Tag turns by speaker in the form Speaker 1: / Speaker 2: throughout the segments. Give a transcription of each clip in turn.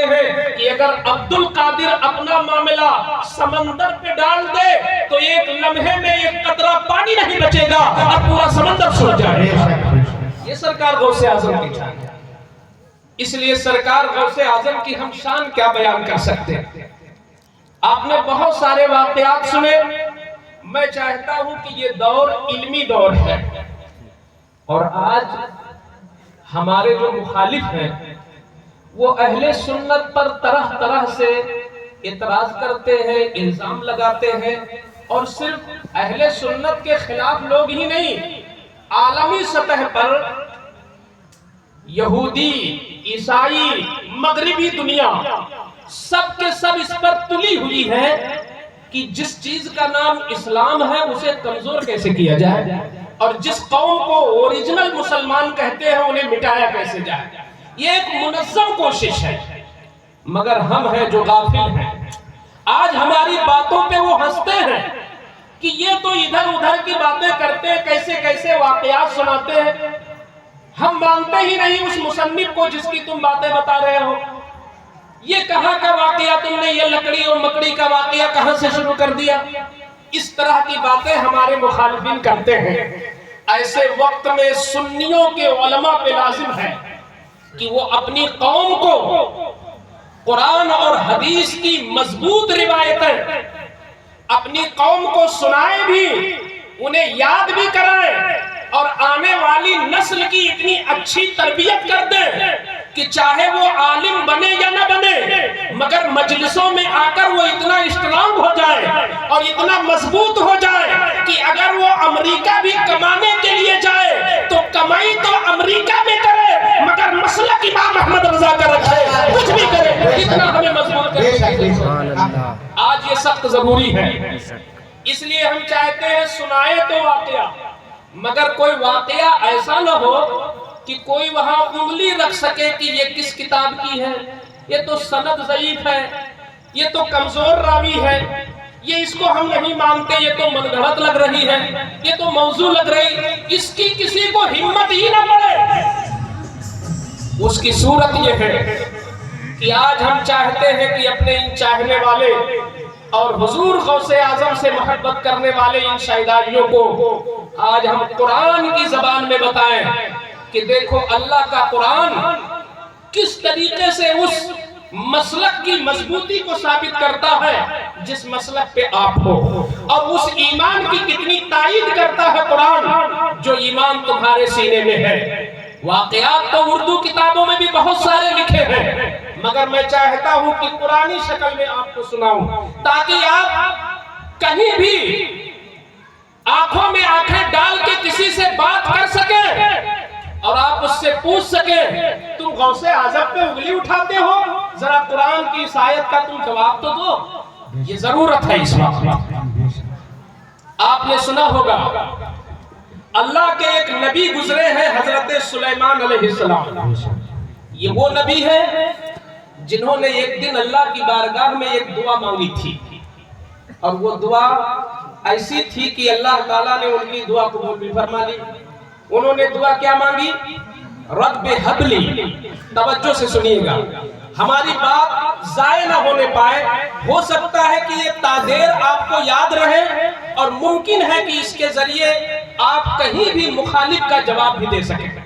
Speaker 1: ہیں کہ اگر عبد القادر اپنا معاملہ سمندر پہ ڈال دے تو ایک لمحے میں ایک قطرہ پانی نہیں بچے گا اور پورا سمندر سوکھ جائے گا۔ یہ سرکار غوث اعظم کی شان ہے۔ اس لیے سرکار غوث اعظم کی ہم شان کیا بیان کر سکتے ہیں۔ آپ نے بہت سارے واقعات سنے، میں چاہتا ہوں کہ یہ دور علمی دور ہے، اور آج ہمارے جو مخالف ہیں وہ اہل سنت پر طرح طرح سے اعتراض کرتے ہیں، الزام لگاتے ہیں، اور صرف اہل سنت کے خلاف لوگ ہی نہیں، عالمی سطح پر یہودی، عیسائی، مغربی دنیا سب کے سب اس پر تلی ہوئی ہے کہ جس چیز کا نام اسلام ہے اسے کمزور کیسے کیا جائے، اور جس قوم کو اوریجنل مسلمان کہتے ہیں انہیں مٹایا کیسے جائے۔ یہ ایک منظم کوشش ہے، مگر ہم ہیں جو غافل ہیں۔ آج ہماری باتوں پہ وہ ہنستے ہیں کہ یہ تو ادھر ادھر کی باتیں کرتے ہیں، کیسے کیسے واقعات سناتے ہیں۔ ہم مانتے ہی نہیں اس مصنف کو جس کی تم باتیں بتا رہے ہو۔ یہ کہاں کا واقعہ تم نے، یہ لکڑی اور مکڑی کا واقعہ کہاں سے شروع کر دیا؟ اس طرح کی باتیں ہمارے مخالفین کرتے ہیں۔ ایسے وقت میں سنیوں کے علماء پہ لازم ہے کہ وہ اپنی قوم کو قرآن اور حدیث کی مضبوط روایتیں اپنی قوم کو سنائے بھی، انہیں یاد بھی کرائیں، اور آنے والی نسل کی اتنی اچھی تربیت کر دیں کہ چاہے وہ عالم بنے یا نہ بنے، مگر مجلسوں میں آ کر وہ اتنا اسٹرانگ ہو جائے اور اتنا مضبوط ہو جائے کہ اگر وہ امریکہ بھی کمانے کے لیے جائے تو کمائی تو امریکہ میں کرے، مگر مسلک امام احمد رضا کا رکھے، کچھ بھی کرے، اتنا ہمیں مضبوط کرے۔ آج یہ سخت ضروری ہے، اس لیے ہم چاہتے ہیں سنائے تو واقعہ، مگر کوئی واقعہ ایسا نہ ہو کہ کوئی وہاں انگلی رکھ سکے کہ یہ کس کتاب کی ہے، یہ تو سند ضعیف ہے، یہ تو کمزور راوی ہے، یہ اس کو ہم نہیں مانتے، یہ تو من گھڑت لگ رہی ہے، یہ تو موضوع لگ رہی، اس کی کسی کو ہمت ہی نہ پڑے۔ اس کی صورت یہ ہے کہ آج ہم چاہتے ہیں کہ اپنے ان چاہنے والے اور حضور غوث اعظم سے محبت کرنے والے ان شہدائیوں کو آج ہم قرآن کی زبان میں بتائیں کہ دیکھو اللہ کا قرآن کس طریقے سے اس مسلک کی مضبوطی کو ثابت کرتا ہے جس مسلک پہ آپ ہو، اور اس ایمان کی کتنی تائید کرتا ہے قرآن جو ایمان تمہارے سینے میں ہے۔ واقعات تو اردو کتابوں میں بھی بہت سارے لکھے ہیں، مگر میں چاہتا ہوں کہ قرآنی شکل میں آپ کو سناؤں تاکہ آپ کہیں بھی آنکھوں میں آنکھیں ڈال کے کسی سے بات کر سکیں اور آپ اس سے پوچھ سکیں تم غوث اعظم پہ انگلی اٹھاتے ہو، ذرا قرآن کی اس آیت کا تم جواب تو دو۔ یہ ضرورت ہے اس وقت۔ آپ نے سنا ہوگا اللہ کے ایک نبی گزرے ہیں حضرت سلیمان علیہ السلام۔ یہ وہ نبی ہے جنہوں نے ایک دن اللہ کی بارگاہ میں ایک دعا مانگی تھی، اور وہ دعا ایسی تھی کہ اللہ تعالیٰ نے ان کی دعا قبول بھی فرما لی۔ انہوں نے دعا کیا مانگی؟ رب حب لی۔ توجہ سے سنیے گا، ہماری بات ضائع نہ ہونے پائے، ہو سکتا ہے کہ یہ تادیر آپ کو یاد رہے، اور ممکن ہے کہ اس کے ذریعے آپ کہیں بھی مخالف کا جواب بھی دے سکیں۔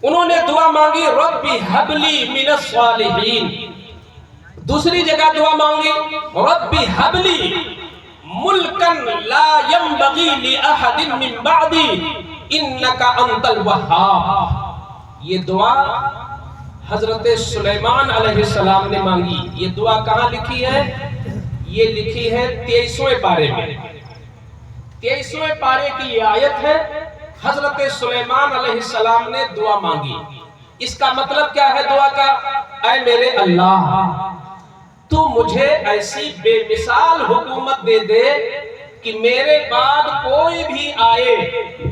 Speaker 1: انہوں نے دعا مانگی رب حب لی من الصالحین۔ دوسری جگہ دعا مانگی رب حب لی ملکن لا ينبغی لأحد من بعدی انکا انت الوہاب۔ یہ دعا حضرت سلیمان علیہ السلام نے مانگی۔ یہ دعا کہاں لکھی ہے؟ یہ لکھی ہے 23ویں پارے میں۔ 23ویں پارے کی یہ آیت ہے، حضرت سلیمان علیہ السلام نے دعا مانگی۔ اس کا مطلب کیا ہے دعا کا؟ اے میرے اللہ، تو مجھے ایسی بے مثال حکومت دے دے کہ میرے بعد کوئی بھی آئے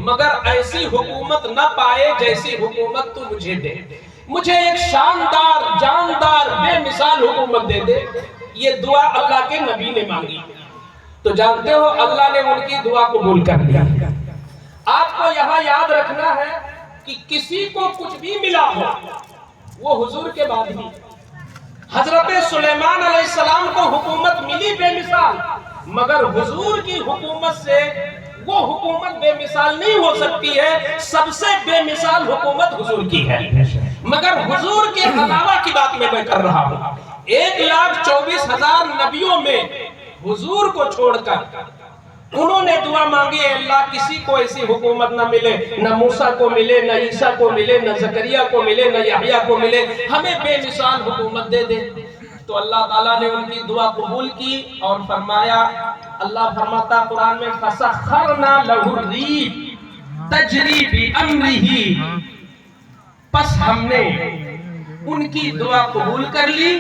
Speaker 1: مگر ایسی حکومت نہ پائے جیسی حکومت تو مجھے دے۔ مجھے ایک شاندار، جاندار، بے مثال حکومت دے دے۔ یہ دعا اللہ کے نبی نے مانگی، تو جانتے ہو اللہ نے ان کی دعا قبول کر لیا۔ آپ کو یہاں یاد رکھنا ہے کہ کسی کو کچھ بھی ملا ہو وہ حضور کے بعد ہی، حضرت سلیمان علیہ السلام کو حکومت ملی بے مثال، مگر حضور کی حکومت سے وہ حکومت بے مثال نہیں ہو سکتی ہے۔ سب سے بے مثال حکومت حضور کی ہے۔ مگر حضور کے علاوہ کی بات میں کر رہا ہوں۔ 1,24,000 نبیوں میں حضور کو چھوڑ کر انہوں نے دعا مانگی، اے اللہ کسی کو ایسی حکومت نہ ملے، نہ موسیٰ کو ملے، نہ عیسیٰ کو ملے، نہ زکریا کو ملے، نہ یحییٰ کو ملے، ہمیں بے مثال حکومت دے دے۔ تو اللہ تعالیٰ نے ان کی دعا قبول کی اور فرمایا، اللہ فرماتا قرآن میں فَسَخَّرْنَا لَهُ الرِّيحَ تَجْرِي بِأَمْرِهِ، پس ہم نے ان کی دعا قبول کر لی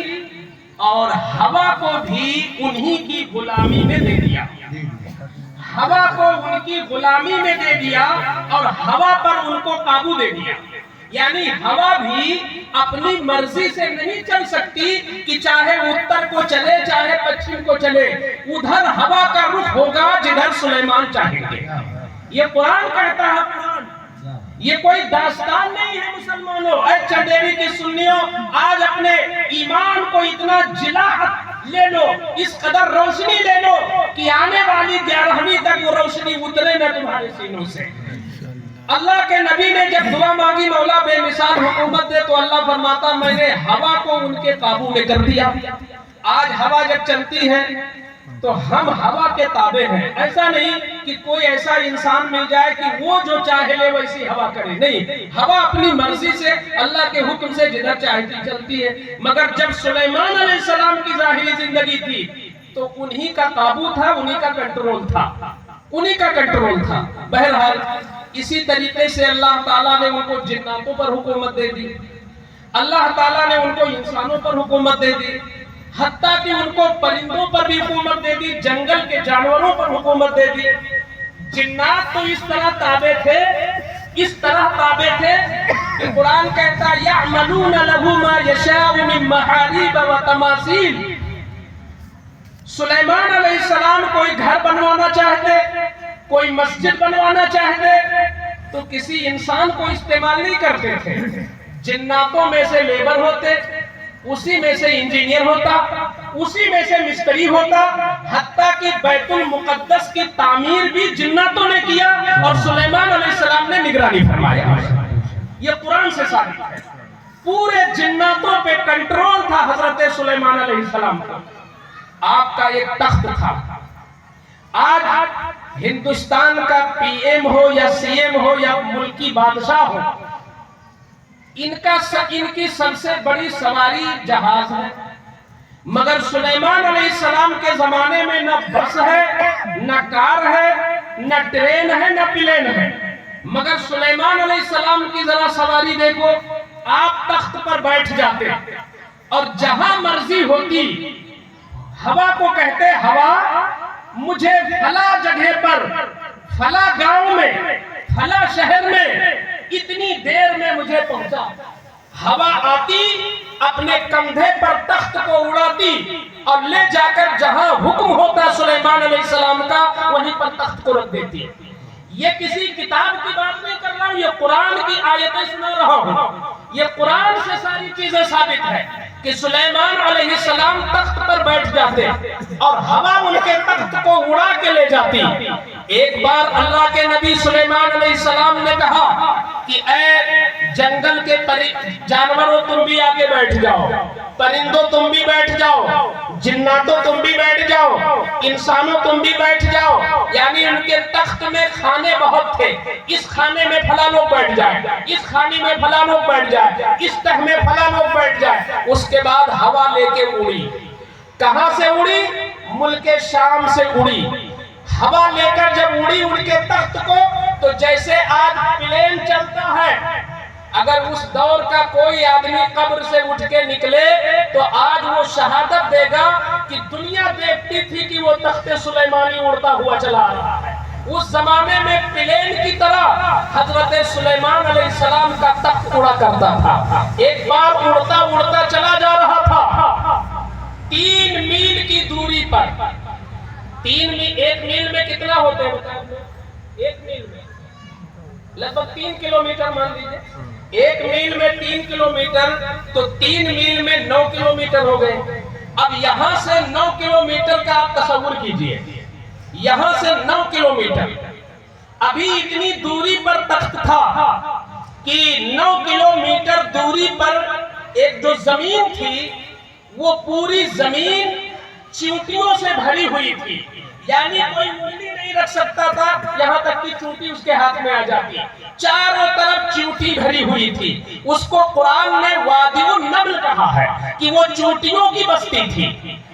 Speaker 1: اور ہوا کو بھی انہی کی غلامی میں دے دیا۔ ہوا کو ان کی غلامی میں دے دیا اور ہوا پر ان کو قابو دے دیا۔ یعنی ہوا بھی اپنی مرضی سے نہیں چل سکتی کہ چاہے اتر کو چلے چاہے پچھم کو چلے، ادھر ہوا کا رخ ہوگا جدھر سلیمان چاہیں گے۔ یہ قرآن کہتا ہے، قرآن یہ کوئی داستان نہیں ہے مسلمانوں۔ اے چندیری کی سنیوں، آج اپنے ایمان کو اتنا جلا لے لو، اس قدر روشنی لے لو کہ آنے والی 11ویں تک وہ روشنی اترے نہ تمہارے سینوں سے۔ اللہ کے نبی نے جب دعا مانگی مولا بے مثال حکومت دے، تو اللہ فرماتا میں نے ہوا کو ان کے قابو میں کر دیا۔ آج ہوا جب چلتی ہے تو ہم ہوا کے تابع ہیں۔ ایسا نہیں کہ کوئی ایسا انسان مل جائے کہ وہ جو چاہے لے ویسی ہوا کرے، نہیں، ہوا اپنی مرضی سے اللہ کے حکم سے جدھر چاہتی چلتی ہے۔ مگر جب سلیمان علیہ السلام کی ظاہری زندگی تھی تو انہی کا قابو تھا، انہی کا کنٹرول تھا، انہی کا کنٹرول تھا۔ بہرحال اسی طریقے سے اللہ تعالیٰ نے ان کو جناتوں پر حکومت دے دی، اللہ تعالیٰ نے ان کو انسانوں پر حکومت دے دی، حتیٰ کہ ان کو پرندوں پر بھی حکومت دے دی، جنگل کے جانوروں پر حکومت دے دی۔ جنات تو اس طرح تابع تھے، اس طرح تابع تھے کہ قرآن کہتا یعملون لہ ما یشاء من محاریب و تماثیل۔ سلیمان علیہ السلام کوئی گھر بنوانا چاہتے، کوئی مسجد بنوانا چاہتے تو کسی انسان کو استعمال نہیں کرتے تھے، جناتوں میں سے لیبر ہوتے، اسی میں سے انجینئر ہوتا، اسی میں سے مستری ہوتا، حتیٰ کہ بیت المقدس کی تعمیر بھی جناتوں نے کیا اور سلیمان علیہ السلام نے نگرانی فرمایا۔ یہ قرآن سے ثابت ہے، پورے جناتوں پہ کنٹرول تھا حضرت سلیمان علیہ السلام کا۔ آپ کا ایک تخت تھا، آج ہندوستان کا پی ایم ہو یا سی ایم ہو یا ملکی بادشاہ ہو، ان کی سب سے بڑی سواری جہاز ہے۔ مگر سلیمان علیہ السلام کے زمانے میں نہ بس ہے، نہ کار ہے، نہ ٹرین ہے، نہ پلین ہے۔ مگر سلیمان علیہ السلام کی ذرا سواری دیکھو، آپ تخت پر بیٹھ جاتے اور جہاں مرضی ہوتی، ہوا کو کہتے ہوا مجھے فلاں جگہ پر، فلاں گاؤں میں، فلاں شہر میں اتنی دیر میں مجھے پہنچا۔ ہوا آتی، اپنے کندھے پر تخت کو اڑاتی اور لے جا کر جہاں حکم ہوتا سلیمان علیہ السلام کا وہیں پر تخت کو رکھ دیتی۔ یہ کسی کتاب کی بات نہیں کر رہا ہوں، یہ قرآن کی آیتیں سنا رہا ہوں۔ یہ قرآن سے ساری چیزیں ثابت ہے کہ سلیمان علیہ السلام تخت پر بیٹھ جاتے اور ہوا ان کے تخت کو اڑا کے لے جاتی۔ ایک بار اللہ کے نبی سلیمان علیہ السلام نے کہا کہ اے جنگل کے جانوروں تم بھی آگے بیٹھ جاؤ، پرندوں تم بھی بیٹھ جاؤ، جناتوں تم بھی بیٹھ جاؤ، انسانوں تم بھی بیٹھ جاؤ۔ یعنی ان کے تخت میں کھانے بہت تھے، اس کھانے میں فلاں لوگ بیٹھ جائیں، اس کھانے میں فلاں لوگ بیٹھ جائیں، اس تہ میں فلاں لوگ بیٹھ جائیں۔ اس کے بعد ہوا لے کے اڑی، کہاں سے اڑی؟ ملک شام سے اڑی۔ ہوا لے کر جب اڑی ان کے تخت کو، تو جیسے آج پلین چلتا ہے، اگر اس دور کا کوئی آدمی قبر سے اٹھ کے نکلے تو آج وہ شہادت دے گا کہ دنیا دیکھتی تھی کہ وہ تخت سلیمانی اڑتا ہوا چلا رہا ہے۔ اس زمانے میں پلین کی طرح حضرت سلیمان علیہ السلام کا تخت اڑا کرتا تھا۔ ایک بار اڑتا اڑتا چلا جا رہا تھا 3 میل کی دوری پر۔ 1 میل میں کتنا ہوتے ہیں؟ 1 میل میں لگ بھگ 3 کلومیٹر مان لیجئے۔ 1 میل میں 3 کلومیٹر تو 3 میل میں 9 کلومیٹر ہو گئے. اب یہاں سے 9 کلومیٹر کا آپ تصور کیجئے, یہاں سے 9 کلومیٹر. ابھی اتنی دوری پر تخت تھا کہ 9 کلومیٹر دوری پر ایک جو زمین تھی وہ پوری زمین چیونٹیوں سے بھری ہوئی تھی. یعنی کوئی انگلی نہیں رکھ سکتا تھا, یہاں تک کہ چیونٹی اس کے ہاتھ میں آ جاتی. چاروں طرف چیونٹی بھری ہوئی تھی. اس کو قرآن نے وادی النمل کہا ہے کہ وہ چیونٹیوں کی بستی تھی,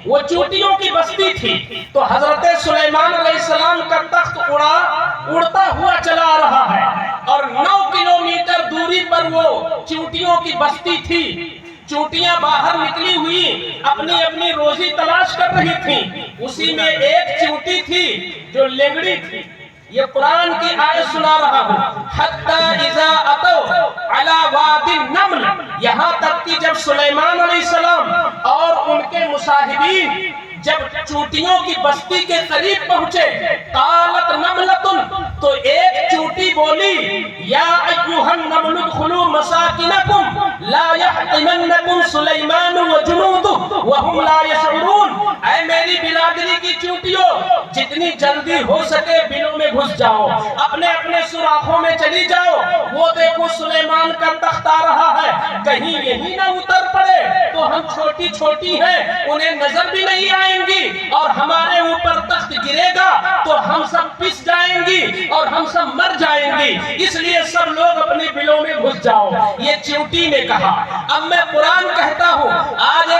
Speaker 1: وہ چیونٹیوں کی بستی تھی. تو حضرت سلیمان علیہ السلام کا تخت اڑتا ہوا چلا آ رہا ہے, اور 9 کلومیٹر دوری پر وہ چیونٹیوں کی بستی تھی. چیونٹیاں باہر نکلی ہوئی اپنی اپنی روزی تلاش کر رہی تھیں. اسی میں ایک چیونٹی تھی جو لنگڑی تھی. یہ قرآن کی آیت سنا رہا ہوں. حتی اذا اتوا علی وادی النمل, یہاں تک کہ جب سلیمان علیہ السلام اور ان کے مصاحبین جب چیونٹیوں کی بستی کے قریب پہنچے, قالت نملۃ, تو ایک چیونٹی بولی, یا ایھا النمل ادخلوا مساکنکم لا یحطمنکم سلیمان وجنودہ وہم لا یشعرون. اے میری برادری کی چیونٹیوں, جتنی جلدی ہو سکے بلوں میں گھس جاؤ, اپنے اپنے سوراخوں میں چلی جاؤ. وہ دیکھو سلیمان کا تخت آ رہا ہے, کہیں یہی نہ اتر پڑے تو ہم چھوٹی چھوٹی ہیں, انہیں نظر بھی نہیں آئیں گی, اور ہمارے اوپر تخت گرے گا تو ہم سب پس جائیں گی اور ہم سب مر جائیں گی. اس لیے سب لوگ اپنی بلوں میں گھس جاؤ. یہ چیونٹی نے کہا. اب میں قرآن کہتا ہوں, آج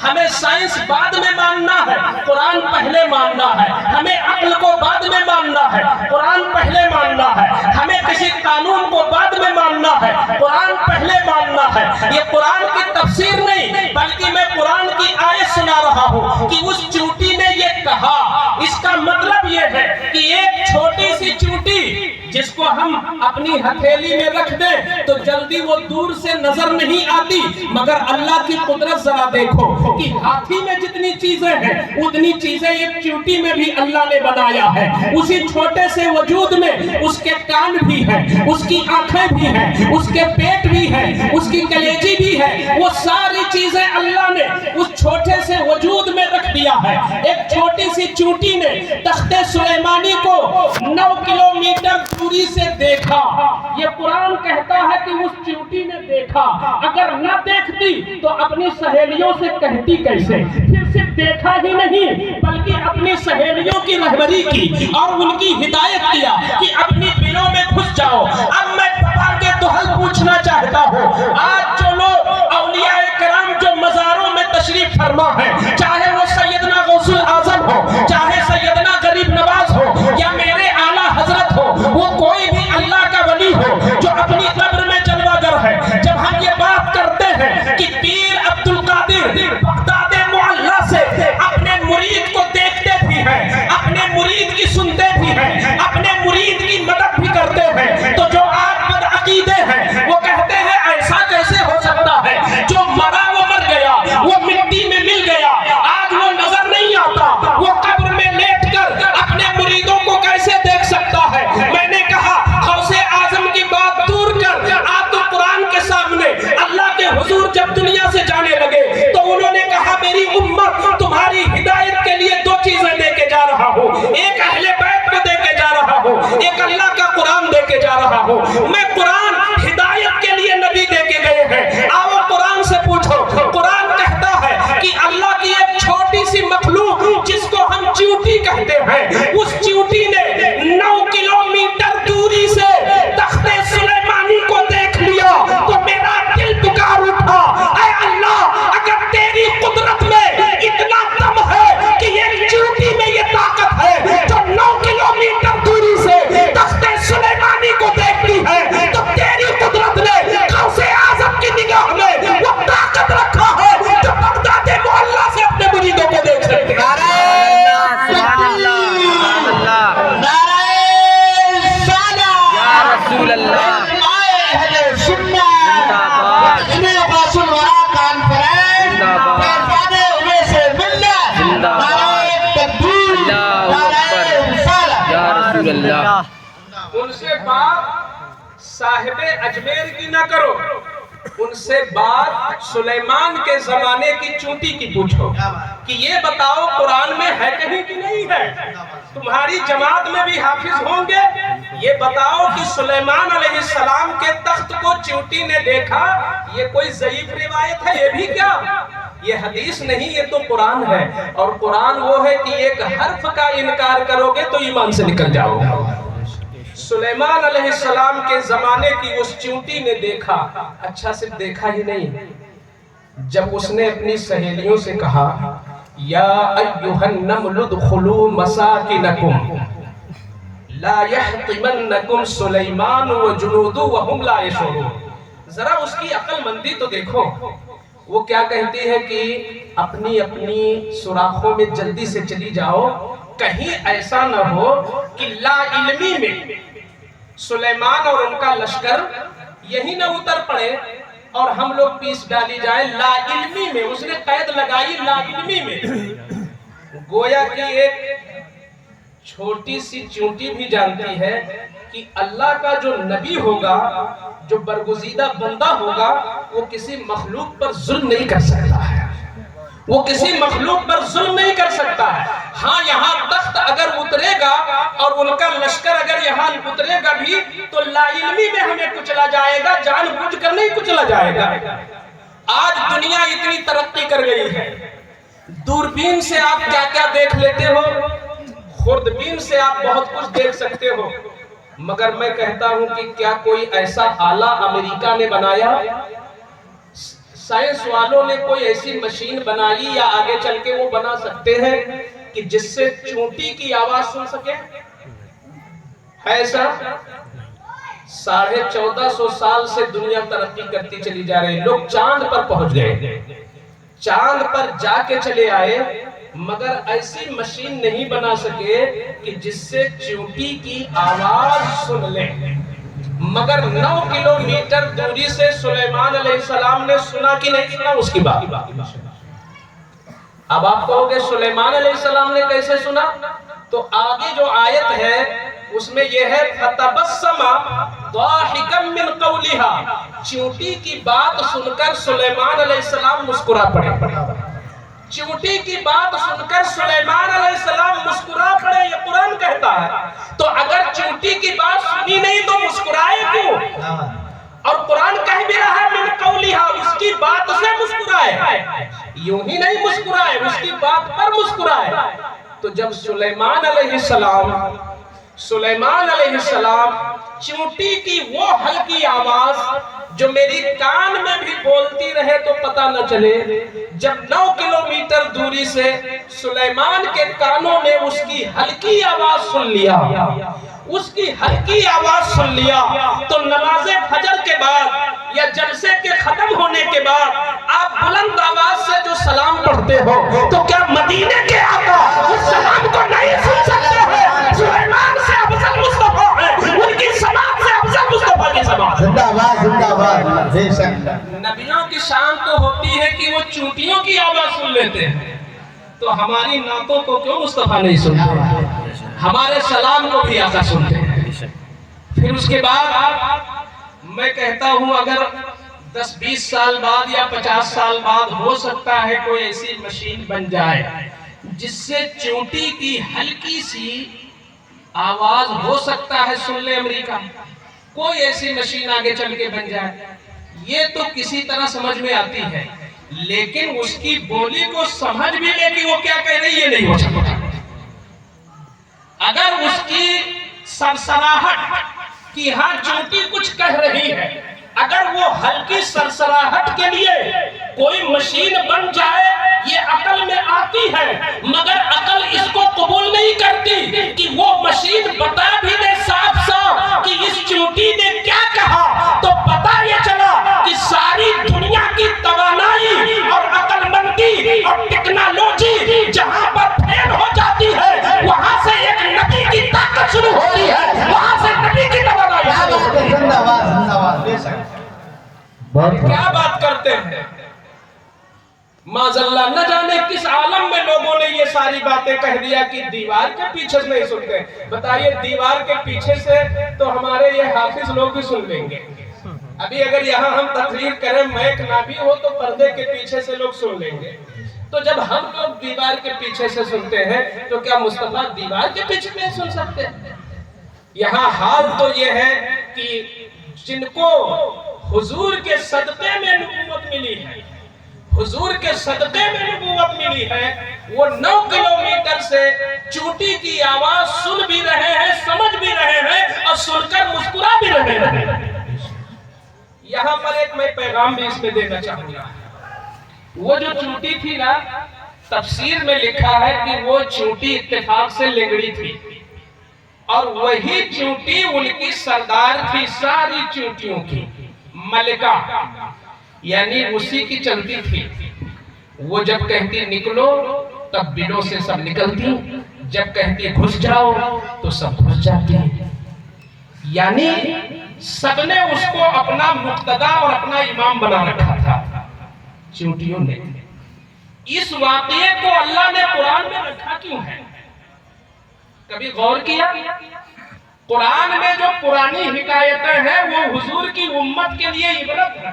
Speaker 1: ہمیں سائنس بعد میں ماننا ہے, قرآن پہلے ماننا ہے. ہمیں عقل کو بعد میں ماننا ہے, قرآن پہلے ماننا ہے. ہمیں کسی قانون کو بعد میں ماننا ہے, قرآن پہلے ماننا ہے. یہ قرآن کی تفسیر نہیں بلکہ میں قرآن کی آیت سنا رہا ہوں کہ اس چیونٹی نے یہ کہا. اس کا مطلب یہ ہے کہ ایک چھوٹی سی چیونٹی جس کو ہم اپنی ہتھیلی میں رکھ دیں تو جلدی وہ دور سے نظر نہیں آتی, مگر اللہ کی قدرت ذرا دیکھو کہ ہاتھی میں جتنی چیزیں ہیں اتنی چیزیں ایک چیونٹی میں بھی اللہ نے بنایا ہے. اسی چھوٹے سے وجود میں اس کے کان بھی ہیں, اس کی آنکھیں بھی ہیں, اس کے پیٹ بھی ہے, اس کی کلیجی بھی ہے. وہ ساری چیزیں اللہ نے اس چھوٹے سے وجود میں رکھ دیا ہے. ایک چھوٹی سی چیونٹی نے تخت سلیمانی کو 9 کلومیٹر دوری سے دیکھا. یہ قرآن کہتا ہے کہ اس چیونٹی نے دیکھا. اگر نہ دیکھتی تو اپنی سہیلیوں سے کہتی کیسے؟ پھر صرف دیکھا ہی نہیں بلکہ اپنی سہیلیوں کی رہبری کی اور ان کی ہدایت کیا کہ اپنی بلوں میں گھس جاؤ. اب میں پپا کے دہل پوچھنا چاہتا ہوں, آج جو لوگ اولیاء کرام جو مزاروں میں تشریف فرما ہے, چاہے وہ سیدنا غوث الاعظم ہو, چاہے سیدنا غریب نواز ہو, یا میرے اعلیٰ حضرت ہو, وہ کوئی بھی اللہ کا ولی ہو جو اپنی قبر میں جلوہ گر ہے, جب ہم یہ بات کرتے ہیں کہ پیر عبد القادر بغداد معلیٰ سے اپنے مرید کو دیکھتے بھی ہیں, اپنے مرید کی سنتے بھی ہیں, اپنے مرید کی مدد بھی کرتے ہیں, تو جو آج بدعقیدے ہیں وہ کہتے ہیں ایسا کیسے ہو سکتا ہے, جو مرا وہ مر گیا, وہ مٹی میں مل گیا, صاحب اجمیر کی نہ کرو، ان سے بات سلیمان کے زمانے کی چونٹی کی پوچھو کہ یہ بتاؤ قرآن میں ہے کہیں کہ نہیں ہے؟ تمہاری جماعت میں بھی حافظ ہوں گے، یہ بتاؤ کہ سلیمان علیہ السلام کے تخت کو چونٹی نے دیکھا، یہ کوئی ضعیف روایت ہے؟ یہ بھی کیا، یہ حدیث نہیں، یہ تو قرآن ہے، اور قرآن وہ ہے کہ ایک حرف کا انکار کرو گے تو ایمان سے نکل جاؤ گے۔ سلیمان علیہ السلام کے زمانے کی اس چونٹی نے دیکھا، اچھا صرف دیکھا ہی نہیں، جب اس نے اپنی سہیلیوں سے کہا یا ایھا النمل ادخلوا مساکنکم لا یحطمنکم سلیمان وجنودہ وہم لا یشعرون، ذرا اس کی عقل مندی تو دیکھو، وہ کیا کہتی ہے کہ اپنی سوراخوں میں جلدی سے چلی جاؤ، کہیں ایسا نہ ہو کہ لا علمی میں سلیمان اور ان کا لشکر یہی نہ اتر پڑے اور ہم لوگ پیس ڈالی جائے۔ لا علمی میں اس نے قید لگائی، لا علمی میں، گویا کہ ایک چھوٹی سی چونٹی بھی جانتی ہے کہ اللہ کا جو نبی ہوگا، جو برگزیدہ بندہ ہوگا، وہ کسی مخلوق پر ظلم نہیں کر سکتا ہے، وہ کسی مخلوق پر ظلم نہیں کر سکتا ہے۔ ہاں یہاں تخت اگر اترے گا اور ان کا لشکر اگر یہاں اترے گا بھی تو لا علمی میں ہمیں کچلا جائے گا، جان بوجھ کر نہیں کچلا جائے گا۔ آج دنیا اتنی ترقی کر گئی ہے، دوربین سے آپ کیا کیا دیکھ لیتے ہو، خوردبین سے آپ بہت کچھ دیکھ سکتے ہو، مگر میں کہتا ہوں کہ کیا کوئی ایسا آلہ امریکہ نے بنایا؟ سائنس والوں نے کوئی ایسی مشین بنائی یا آگے چل کے وہ بنا سکتے ہیں کہ جس سے چونٹی کی آواز سن سکے؟ ایسا 1450 سال سے دنیا ترقی کرتی چلی جا رہی، لوگ چاند پر پہنچ گئے، چاند پر جا کے چلے آئے، مگر ایسی مشین نہیں بنا سکے کہ جس سے چونٹی کی آواز سن لیں۔ مگر 9 کلومیٹر دوری سے سلیمان علیہ السلام نے سنا کہ نہیں سنا اس کی بات۔ اب آپ کہو گے سلیمان علیہ السلام نے کیسے سنا؟ تو آگے جو آیت ہے اس میں یہ ہے فَتَبَسَّمَ ضَاحِكًا مِّن قَوْلِهَا، چونٹی کی بات سن کر سلیمان علیہ السلام مسکرا پڑے، چونٹی کی بات سن کر سلیمان علیہ السلام مسکرا پڑے، یہ قرآن کہتا ہے۔ تو اگر چونٹی کی بات سنی نہیں تو مسکرائے کیوں؟ اور قرآن کہہ بھی رہا ہے من قولہا، اس کی بات سے مسکرائے، یوں ہی نہیں مسکرائے، اس کی بات پر مسکرائے۔ تو جب سلیمان علیہ السلام چونٹی کی وہ ہلکی آواز جو میری کان میں بھی بولتی رہے تو پتہ نہ چلے، جب 9 کلومیٹر دوری سے سلیمان کے کانوں میں اس کی ہلکی آواز سن لیا، اس کی ہلکی آواز سن لیا، تو نماز فجر کے بعد یا جلسے کے ختم ہونے کے بعد آپ بلند آواز سے جو سلام پڑھتے ہو تو کیا مدینے کے آقا اس سلام کو نہیں سن سکتے ہیں؟ سلیمان سے افضل مصطفیٰ ہے، ان کی سماعت سے افضل مصطفیٰ کی سماعت۔
Speaker 2: زندہ باد، زندہ باد، بے شک۔
Speaker 1: نبیوں کی شان تو ہوتی ہے کہ وہ چونٹیوں کی آواز سن لیتے ہیں، تو ہماری نعتوں کو کیوں مصطفیٰ نہیں سنتے؟ ہمارے سلام کو بھی آقا سنتے ہیں۔ پھر اس کے بعد میں کہتا ہوں اگر 10-20 سال بعد یا 50 سال بعد ہو سکتا ہے کوئی ایسی مشین بن جائے جس سے چونٹی کی ہلکی سی آواز ہو سکتا ہے سن لے امریکہ، کوئی ایسی مشین آگے چل کے بن جائے، یہ تو کسی طرح سمجھ میں آتی ہے، لیکن اس کی بولی کو سمجھ بھی لے کہ وہ کیا کہہ رہی ہے نہیں ہو سکتا۔ اگر اس کی سرسراہٹ کہ ہاں چونٹی کچھ کہہ رہی ہے، اگر وہ ہلکی سرسراہٹ کے لیے کوئی مشین بن جائے، یہ عقل میں آتی ہے، مگر عقل اس کو قبول نہیں کرتی کہ وہ مشین بتا بھی دے صاف صاف کہ اس چونٹی نے کیا کہا، تو پتہ یہ چلا کہ ساری دنیا کی توانائی اور عقل مندی اور ٹیکنالوجی جہاں پر فیل ہو جاتی ہے، وہاں سے ایک نبی کی طاقت شروع ہوتی ہے، وہاں سے نبی کی توانائی شروع ہوتی ہے۔
Speaker 2: زندہ باد، زندہ باد، بے شک۔
Speaker 1: کیا بات کرتے ہیں؟ معاذاللہ، نہ جانے کس عالم میں لوگوں نے یہ ساری باتیں کہہ دیا کہ دیوار کے پیچھے سے نہیں سنتے۔ بتائیے دیوار کے پیچھے سے تو ہمارے یہ حافظ لوگ بھی سن لیں گے۔ ابھی اگر یہاں ہم تقریر کریں مائک نہ بھی ہو تو پردے کے پیچھے سے لوگ سن لیں گے. تو جب ہم لوگ دیوار کے پیچھے سے سنتے ہیں تو کیا مصطفیٰ دیوار کے پیچھے نہیں سن سکتے؟ یہاں حال تو یہ ہے کہ جن کو حضور کے صدقے میں نبوت ملی ہے، حضور کے صدقے میں نبوت ملی ہے، وہ 9 کلومیٹر سے چونٹی کی آواز سن بھی رہے ہیں، سمجھ بھی رہے ہیں اور سن کر مسکرا بھی رہے ہیں. یہاں پر ایک میں پیغام بھی اس میں دینا چاہوں گا. وہ جو چونٹی تھی نا، تفسیر میں لکھا ہے کہ وہ چونٹی اتفاق سے لنگڑی تھی اور وہی چونٹی ان کی سردار تھی ساری چونٹیوں کی، ملکہ، یعنی اسی کی چلتی تھی. وہ جب کہتی نکلو تب بلوں سے سب نکلتی، جب کہتی گھس جاؤ تو سب گھس جاتی. یعنی سب نے اس کو اپنا مقتدا اور اپنا امام بنا رکھا تھا چونٹیوں نے. اس واقعے کو اللہ نے قرآن میں رکھا کیوں ہے؟ کبھی غور کیا؟ قرآن میں جو پرانی حکایتیں ہیں وہ حضور کی امت کے لیے عبرت ہے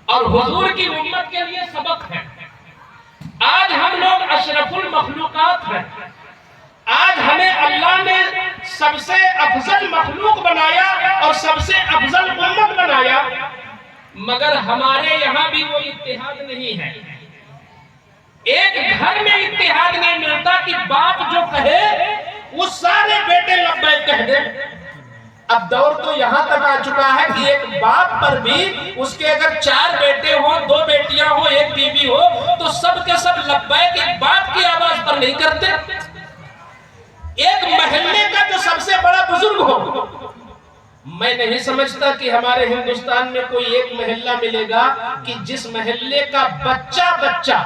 Speaker 1: اور حضور کی امت کے لیے سبق ہے. آج ہم لوگ اشرف المخلوقات ہیں، آج ہمیں اللہ نے سب سے افضل مخلوق بنایا اور سب سے افضل امت بنایا، مگر ہمارے یہاں بھی وہ اتحاد نہیں ہے. ایک گھر میں اتحاد نہیں ملتا کہ باپ جو کہے وہ سارے بیٹے لبیک کہہ دیں. اب دور تو یہاں تک آ چکا ہے کہ ایک باپ پر بھی اس کے اگر 4 بیٹے ہوں، 2 بیٹیاں ہوں، 1 بیوی ہو تو سب کے سب لبیک ایک باپ کی آواز پر نہیں کرتے. ایک محلے کا جو سب سے بڑا بزرگ ہو، میں نہیں سمجھتا کہ ہمارے ہندوستان میں کوئی ایک محلہ ملے گا کہ جس محلے کا بچہ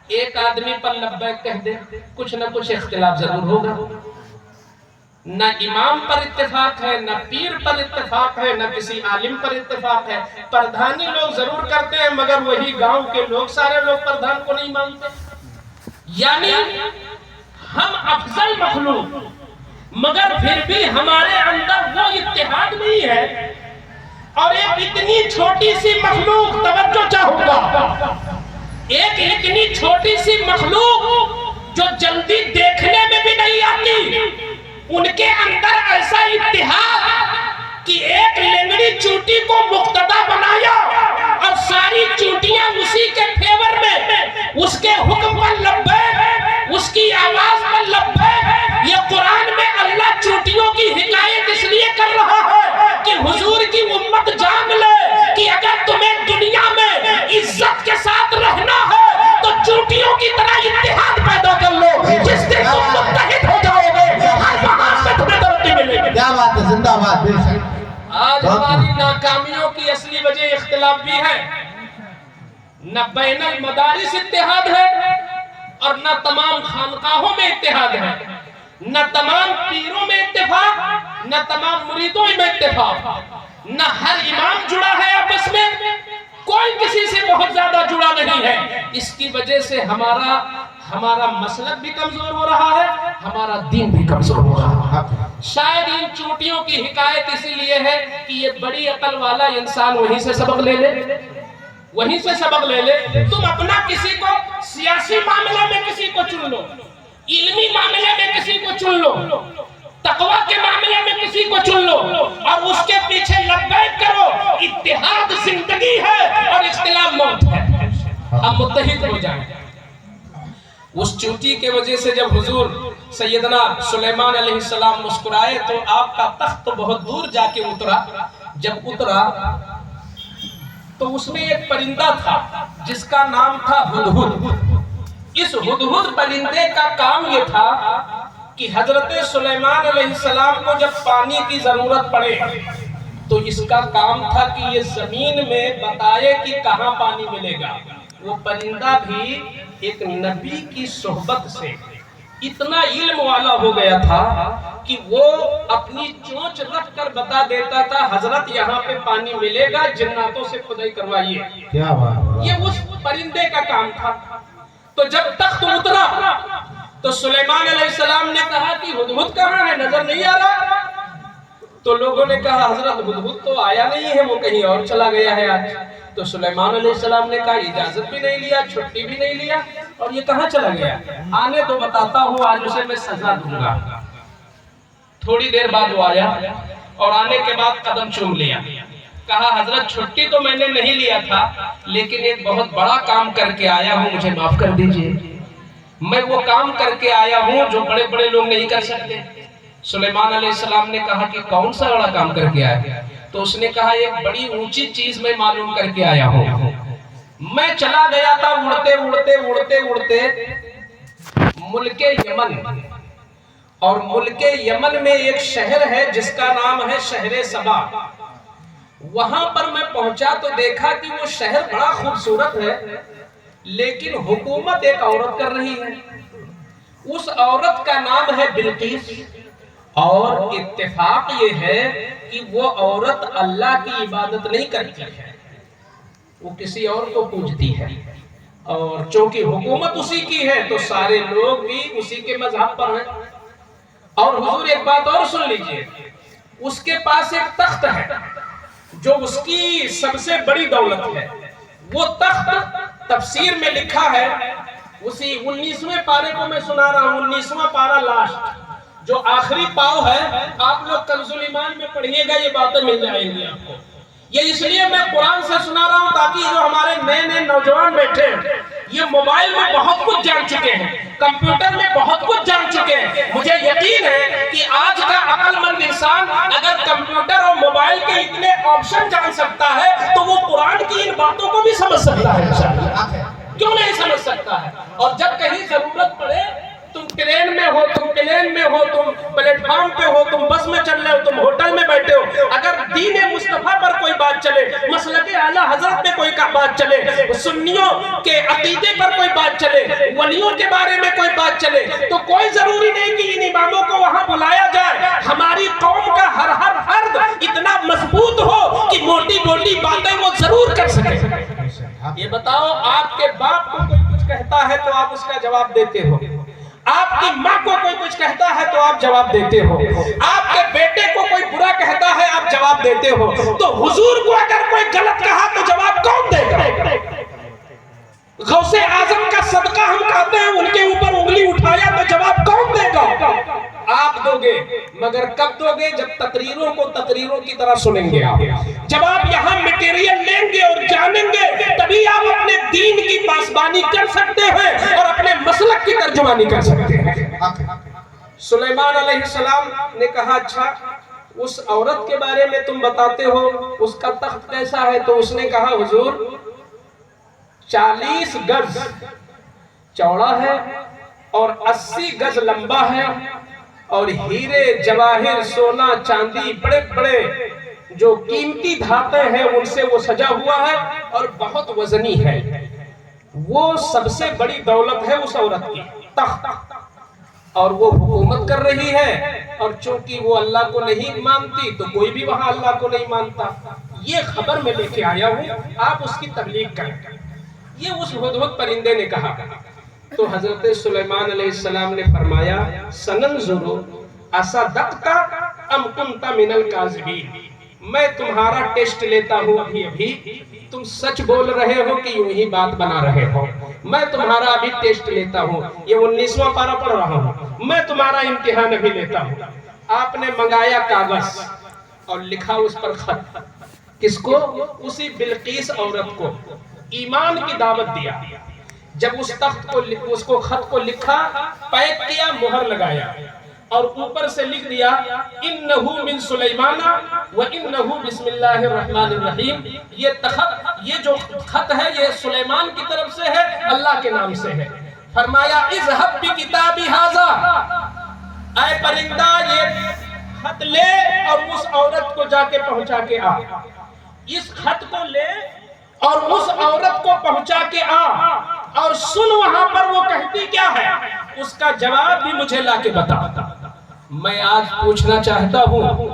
Speaker 1: ایک آدمی پر لبیک کہہ دے. کچھ نہ کچھ اختلاف ضرور ہوگا. نہ امام پر اتفاق ہے، نہ پیر پر اتفاق ہے، نہ کسی عالم پر اتفاق ہے. پردھانی لوگ ضرور کرتے ہیں مگر وہی گاؤں کے لوگ سارے لوگ پردھان کو نہیں مانتے. یعنی ہم افضل مخلوق مگر پھر بھی ہمارے اندر وہ اتحاد نہیں ہے. اور ایک اتنی چھوٹی سی مخلوق، توجہ چاہوں گا، ایک اتنی چھوٹی سی مخلوق جو جلدی دیکھنے میں بھی نہیں آتی، ان کے اندر ایسا اتحاد کہ ایک لنگڑی چونٹی کو مقتدا بنایا اور ساری چونٹیاں اسی کے فیور میں، اس کے حکم پر لبیک، اس کی آواز پر لبیک. یہ قرآن میں اللہ چونٹیوں کی حکایت اس لیے کر رہا ہے کہ حضور کی امت جان لے کہ اگر تمہیں دنیا میں عزت کے ساتھ رہنا ہے تو چونٹیوں کی طرح اتحاد پیدا کر لو. جس دن تم متحد ہو جاؤ گے ہر مقام میں تمہیں ترقی ملے گی.
Speaker 2: کیا بات ہے، زندہ باد. بے شک
Speaker 1: آج ہماری ناکامیوں کی اصلی وجہ اختلاف بھی ہے. نہ بین المدارس اتحاد ہے اور نہ تمام خانقاہوں میں اتحاد ہے، نہ تمام پیروں میں اتفاق، نہ تمام مریدوں میں اتفاق، نہ ہر امام جڑا ہے آپس میں، کوئی کسی سے بہت زیادہ جڑا نہیں ہے. اس کی وجہ سے ہمارا مسلک بھی کمزور ہو رہا ہے، ہمارا دین بھی کمزور ہو رہا ہے. شاید ان چونٹیوں کی حکایت اسی لیے ہے کہ یہ بڑی عقل والا انسان وہیں سے سبق لے لے، وہیں سے سبق لے لے. تم اپنا کسی کو سیاسی معاملے میں کسی کو چن لو، علمی معاملے میں کسی کو چن لو، تقوی کے معاملے میں کسی کو چن لو اور اس کے پیچھے لبیک کرو. اتحاد زندگی ہے اور اختلاف موت ہے. ہم متحد ہو جائیں. اس چونٹی کے وجہ سے جب حضور سیدنا سلیمان علیہ السلام مسکرائے تو آپ کا تخت بہت دور جا کے اترا. جب اترا تو اس میں ایک پرندہ تھا جس کا نام تھا ہدہد. اس ہدہد پرندے کا کام یہ تھا کہ حضرت سلیمان علیہ السلام کو جب پانی کی ضرورت پڑے تو اس کا کام تھا کہ یہ زمین میں بتائے کہ کہاں پانی ملے گا. وہ پرندہ بھی ایک نبی کی صحبت سے اتنا علم والا ہو گیا تھا کہ وہ اپنی چونچ رکھ کر بتا دیتا تھا حضرت یہاں پہ پانی ملے گا، جناتوں سے کھدائی کروائیے.
Speaker 2: کیا بات.
Speaker 1: یہ اس پرندے کا کام تھا. تو جب تخت اترا تو سلیمان علیہ السلام نے کہا کہ ہدہد کہاں ہے، نظر نہیں آ رہا. تو لوگوں نے کہا حضرت ہدہد تو آیا نہیں ہے، وہ کہیں اور چلا گیا ہے آج۔ تو سلیمان علیہ السلام نے کہا اجازت بھی نہیں لیا، چھٹی بھی نہیں لیا، اور یہ کہاں چلا گیا؟ آنے تو بتاتا ہوں، آج اسے میں سزا دوں گا۔ تھوڑی دیر بعد وہ آیا اور آنے کے بعد قدم چوم لیا، کہا حضرت چھٹی تو میں نے نہیں لیا تھا، لیکن ایک بہت بڑا کام کر کے آیا ہوں، مجھے معاف کر دیجئے۔ میں وہ کام کر کے آیا ہوں جو بڑے بڑے لوگ نہیں کر سکتے۔ سلیمان علیہ السلام نے کہا کہ کون سا بڑا کام کر کے آیا؟ تو اس نے کہا ایک بڑی اونچی چیز میں معلوم کر کے آیا ہوں۔ میں چلا گیا تھا اڑتے اڑتے اڑتے اڑتے ملک یمن، اور ملک یمن میں ایک شہر ہے جس کا نام ہے شہر سبا۔ وہاں پر میں پہنچا تو دیکھا کہ وہ شہر بڑا خوبصورت ہے، لیکن حکومت ایک عورت کر رہی ہے۔ اس عورت کا نام ہے بلقیس، اور اتفاق یہ ہے کہ وہ عورت اللہ کی عبادت نہیں کرتی ہے، وہ کسی اور کو پوجتی ہے، اور چونکہ حکومت اسی کی ہے تو سارے لوگ بھی اسی کے مذہب پر ہیں۔ اور حضور ایک بات اور سن لیجئے، اس کے پاس ایک تخت ہے جو اس کی سب سے بڑی دولت ہے۔ وہ تخت تفسیر میں لکھا ہے، اسی 19ویں پارے کو میں سنا رہا ہوں، 19واں پارہ لاسٹ جو آخری پاؤ ہے، آپ لوگ کنز الایمان میں پڑھیے گا، یہ باتیں مل جائیں گی آپ کو۔ یہ اس لیے میں قرآن سے سنا رہا ہوں تاکہ جو ہمارے نئے نئے نوجوان بیٹھے ہیں، یہ موبائل میں بہت کچھ جان چکے ہیں، کمپیوٹر میں بہت کچھ جان چکے ہیں۔ مجھے یقین ہے کہ آج کا عقل مند انسان اگر کمپیوٹر اور موبائل کے اتنے آپشن جان سکتا ہے تو وہ قرآن کی ان باتوں کو بھی سمجھ سکتا ہے انشاءاللہ۔ کیوں نہیں سمجھ سکتا ہے؟ اور جب کہیں ضرورت پڑے، تم ٹرین میں ہو، تم پلین میں ہو، تم پلیٹ فارم پہ ہو، تم بس میں چل رہے ہو، تم ہوٹل میں بیٹھے ہو، اگر دین مصطفیٰ پر کوئی بات چلے، مسلک اعلیٰ حضرت میں کوئی بات چلے، سنیوں کے عقیدے پر کوئی بات چلے، ولیوں کے بارے میں کوئی بات چلے، تو کوئی ضروری نہیں کہ ان اماموں کو وہاں بلایا جائے۔ ہماری قوم کا ہر فرد اتنا مضبوط ہو کہ موٹی موٹی باتیں وہ ضرور کر سکے۔ یہ بتاؤ، آپ کے باپ کو کوئی کچھ کہتا ہے تو آپ اس کا جواب دیتے ہو، آپ کی ماں کو کوئی کچھ کہتا ہے تو آپ جواب دیتے ہو، آپ کے بیٹے کو کوئی برا کہتا ہے آپ جواب دیتے ہو، تو حضور کو اگر کوئی غلط کہا تو جواب کون دے گا؟ غوث اعظم کا صدقہ ہم کہتے ہیں، ان کے اوپر انگلی اٹھایا تو جواب کون دے گا؟ آپ دو گے، مگر کب دو گے؟ جب تقریروں کو تقریروں کی طرح سنیں گے آپ، جب آپ یہاں میٹیریل لیں گے اور جانیں گے، تبھی آپ اپنے دین کی پاسبانی کر سکتے ہیں اور اپنے مسلک کی ترجمانی کر سکتے ہیں۔ سلیمان علیہ السلام نے کہا اچھا اس عورت کے بارے میں تم بتاتے ہو، اس کا تخت کیسا ہے؟ تو اس نے کہا حضور 40 گز چوڑا ہے اور 80 گز لمبا ہے، اور ہیرے جواہر سونا چاندی بڑے بڑے جو قیمتی دھاتیں ہیں ان سے وہ سجا ہوا ہے اور بہت وزنی ہے۔ وہ سب سے بڑی دولت ہے اس عورت کی، تخت، اور وہ حکومت کر رہی ہے، اور چونکہ وہ اللہ کو نہیں مانتی تو کوئی بھی وہاں اللہ کو نہیں مانتا۔ یہ خبر میں لے کے آیا ہوں، آپ اس کی تبلیغ کریں۔ یہ اس ہدہد پرندے نے کہا، تو حضرت سلیمان علیہ السلام نے فرمایا سننظر اصدقت ام کنت من الکاذبین، میں تمہارا ٹیسٹ لیتا ہوں ابھی تم سچ بول رہے ہو کہ یوں ہی بات بنا رہے ہو، میں تمہارا ابھی ٹیسٹ لیتا ہوں۔ یہ 19واں پارہ پڑھ رہا ہوں، میں تمہارا امتحان ابھی لیتا ہوں۔ آپ نے منگایا کاغذ اور لکھا اس پر خط، کس کو؟ اسی بلقیس عورت کو، ایمان کی دعوت دیا۔ جب اس خط کو لکھا، پیک کیا، مہر لگایا، اور اوپر سے لکھ دیا انہو من سلیمان و انہو بسم اللہ الرحمن الرحیم۔ یہ جو خط ہے یہ سلیمان کی طرف سے ہے، اللہ کے نام سے ہے۔ فرمایا اذهب بکتابی ھذا، اے پرندہ یہ خط لے اور اس عورت کو جا کے پہنچا کے آ، اس خط کو لے اور اس عورت کو پہنچا کے آ، اور سن وہاں پر وہ کہتی کیا ہے، اس کا جواب بھی مجھے لا کے بتا۔ میں آج پوچھنا چاہتا ہوں،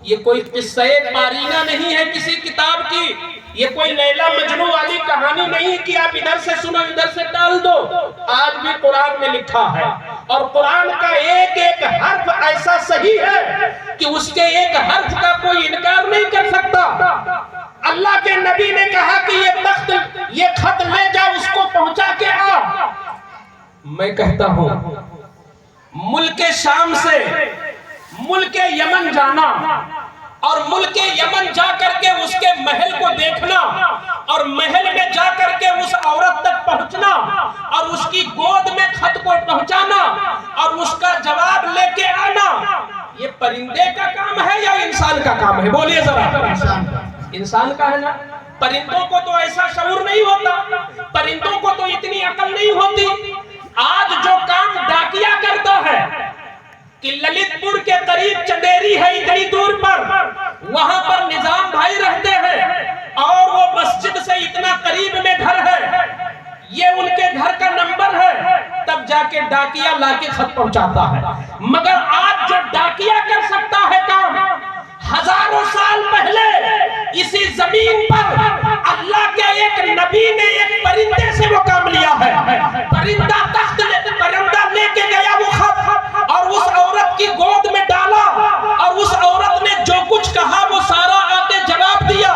Speaker 1: یہ کوئی قصہ پارینہ نہیں ہے کسی کتاب کی، یہ کوئی لیلا مجنون والی کہانی نہیں کہ آپ ادھر سے سنو ادھر سے ٹال دو۔ آج بھی قرآن میں لکھا ہے اور قرآن کا ایک ایک حرف ایسا صحیح ہے کہ اس کے ایک حرف کا کوئی انکار نہیں کر سکتا۔ اللہ کے نبی نے کہا کہ یہ خط لے جا، اس کو پہنچا کے آ۔ میں کہتا ہوں ملک شام سے ملک یمن جانا اور ملک یمن جا کر کے اس کے محل کو دیکھنا اور محل میں جا کر کے اس عورت تک پہنچنا اور اس کی گود میں خط کو پہنچانا اور اس کا جواب لے کے آنا، یہ پرندے کا کام ہے یا انسان کا کام ہے؟ بولیے ذرا۔ انسان کا ہے نا۔ پرندوں کو تو ایسا شعور نہیں ہوتا، پرندوں کو تو اتنی عقل نہیں ہوتی۔ آج جو کام ڈاکیا کرتا ہے کہ للت پور کے قریب چندیری ہے اتنی دور پر، وہاں پر نظام بھائی رہتے ہیں اور وہ مسجد سے اتنا قریب میں گھر ہے، یہ ان کے گھر کا نمبر ہے، تب جا کے ڈاکیا لا کے خط پہنچاتا ہے۔ مگر آج جو ڈاکیا کر سکتا ہے کام، ہزاروں سال پہلے اسی زمین پر اللہ کے ایک نبی نے ایک پرندے سے وہ کام لیا ہے۔ پرندہ لے کے گیا وہ خط اور اس عورت کی گود میں ڈالا اور اس عورت نے جو کچھ کہا وہ سارا آتے جواب دیا۔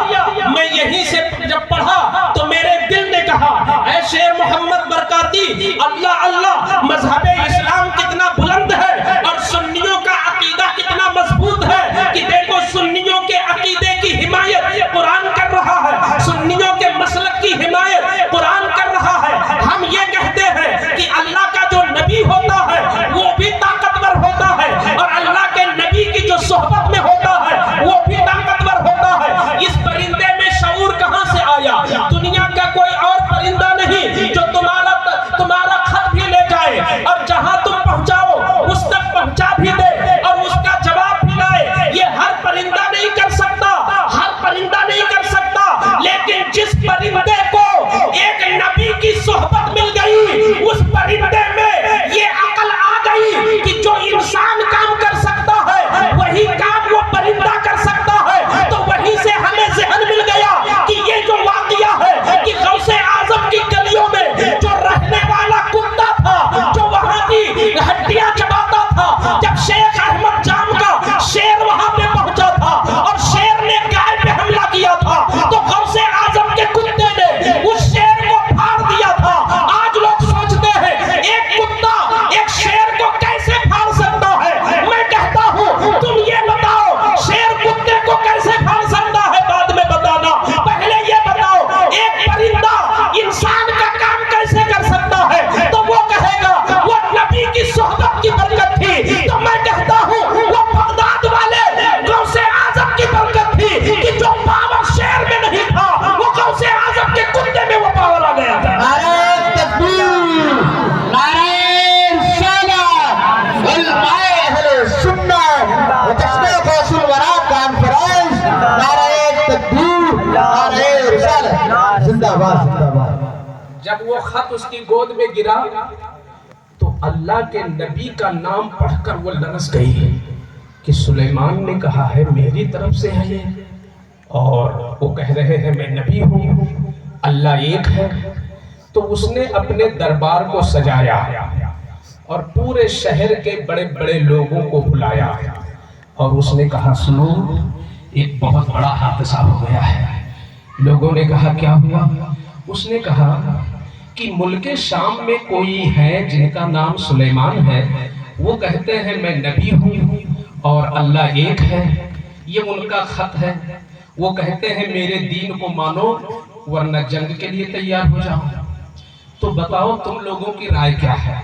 Speaker 1: میں یہیں سے جب پڑھا تو میرے دل نے کہا اے شیر محمد برکاتی، اللہ اللہ، مذہب اسلام کتنا بلند ہے اور سنیوں کا عقیدہ کتنا مضبوط ہے کہ دیکھو سنیوں کے عقیدے کی حمایت قرآن کر رہا ہے، سنیوں کے مسلک کی حمایت قرآن کر رہا ہے۔ ہم یہ کہتے ہیں کہ اللہ کا جو نبی ہوتا ہے وہ بھی طاقتور ہوتا ہے اور اللہ کے نبی کی جو صحبت میں ہوتا ہے وہ بھی طاقتور ہوتا ہے۔ اس پرندے میں شعور کہاں سے آیا؟ دنیا کا کوئی اور پرندہ نہیں جو تمہارا خط بھی لے جائے اور جہاں تم پہنچاؤ اس تک پہنچا بھی دے اور اس کا جواب بھی لائے۔ یہ ہر پرندہ نہیں کر سکتا، ہر پرندہ نہیں کر سکتا، لیکن جس پرندے کو ایک نبی کی صحبت مل گئی اس پرندے میں یہ عقل آ گئی کہ جو انسان کام کر سکتا ہے وہی کام وہ پرندہ کر سکتا ہے۔ تو وہیں سے ہمیں ذہن مل گیا کہ یہ جو واقعہ ہے کہ غوث اعظم کی گلیوں میں جو رہنے والا کتا تھا جو وہاں کی ہڈیاں چباتا تھا، جب شیخ احمد جام کا شیر وہاں پہ پہنچا تھا اور شیر نے گائے پہ حملہ کیا تھا تو غوث اعظم کے کتے نے اس شیر کو پھاڑ دیا تھا۔ آج لوگ سوچتے ہیں ایک کتا ایک شیر کو کیسے پھاڑ سکتا ہے؟ میں کہتا ہوں تم یہ بتاؤ شیر کتے کو کیسے پھاڑ سکتا ہے، بعد میں بتانا، پہلے یہ بتاؤ ایک پرندہ انسان کا کام کیسے کر سکتا ہے؟ تو وہ کہے گا وہ نبی کی صحبت کی برکت تھی۔ تو میں کہتا ہوں وہ بغداد والے غوث اعظم کی برکت تھی کہ جو پاور شیر میں نہیں تھا وہ غوث اعظم کے کتے میں وہ پاور آ گیا تھا۔
Speaker 2: نعرہ تکبیر، نعرہ رسالت، علماء اہل سنت و جشن غوث الورا کانفرنس، نعرہ تکبیر، نعرہ رسالت، زندہ باد زندہ باد۔
Speaker 1: جب وہ خط اس کی گود میں گرا تو اللہ کے نبی کا نام پڑھ کر وہ لرز گئی کہ سلیمان نے کہا ہے میری طرف سے ہے یہ، اور وہ کہہ رہے ہیں میں نبی ہوں، اللہ ایک ہے۔ تو اس نے اپنے دربار کو سجایا اور پورے شہر کے بڑے بڑے لوگوں کو بلایا اور اس نے کہا سنو ایک بہت بڑا حادثہ ہو گیا ہے۔ لوگوں نے کہا کیا ہوا؟ اس نے کہا کہ ملک شام میں کوئی ہے جن کا نام سلیمان ہے، وہ کہتے ہیں میں نبی ہوں اور اللہ ایک ہے، یہ ان کا خط ہے، وہ کہتے ہیں میرے دین کو مانو ورنہ جنگ کے لیے تیار ہو جاؤ۔ تو بتاؤ تم لوگوں کی رائے کیا ہے؟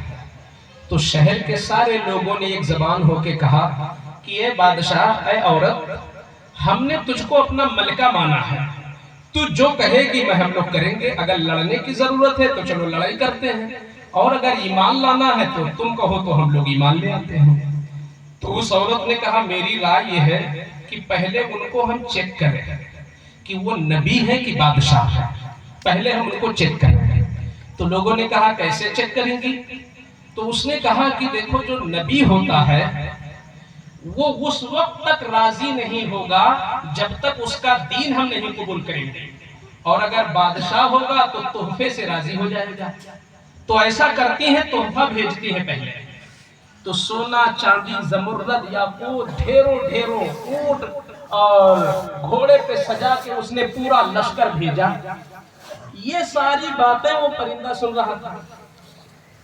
Speaker 1: تو شہر کے سارے لوگوں نے ایک زبان ہو کے کہا کہ اے بادشاہ، اے عورت، ہم نے تجھ کو اپنا ملکہ مانا ہے، تو جو کہے گی میں ہم لوگ کریں گے، اگر لڑنے کی ضرورت ہے تو چلو لڑائی کرتے ہیں، اور اگر ایمان لانا ہے تو تم کہو تو ہم لوگ ایمان لے آتے ہیں۔ تو اس عورت نے کہا میری رائے یہ ہے کہ پہلے ان کو ہم چیک کریں کہ وہ نبی ہے کہ بادشاہ ہے، پہلے ہم ان کو چیک کریں۔ تو لوگوں نے کہا کیسے چیک کریں گی؟ تو اس نے کہا کہ دیکھو جو نبی ہوتا ہے وہ اس وقت تک راضی نہیں ہوگا جب تک اس کا دین ہم نہیں قبول کریں گے، اور اگر بادشاہ ہوگا تو تحفے سے راضی ہو جائے گا۔ تو ایسا کرتی ہیں تحفہ بھیجتی ہیں پہلے، تو سونا چاندی زمرد یاقوت ڈھیروں ڈھیروں اونٹ اور گھوڑے پہ سجا کے اس نے پورا لشکر بھیجا. یہ ساری باتیں وہ پرندہ سن رہا تھا.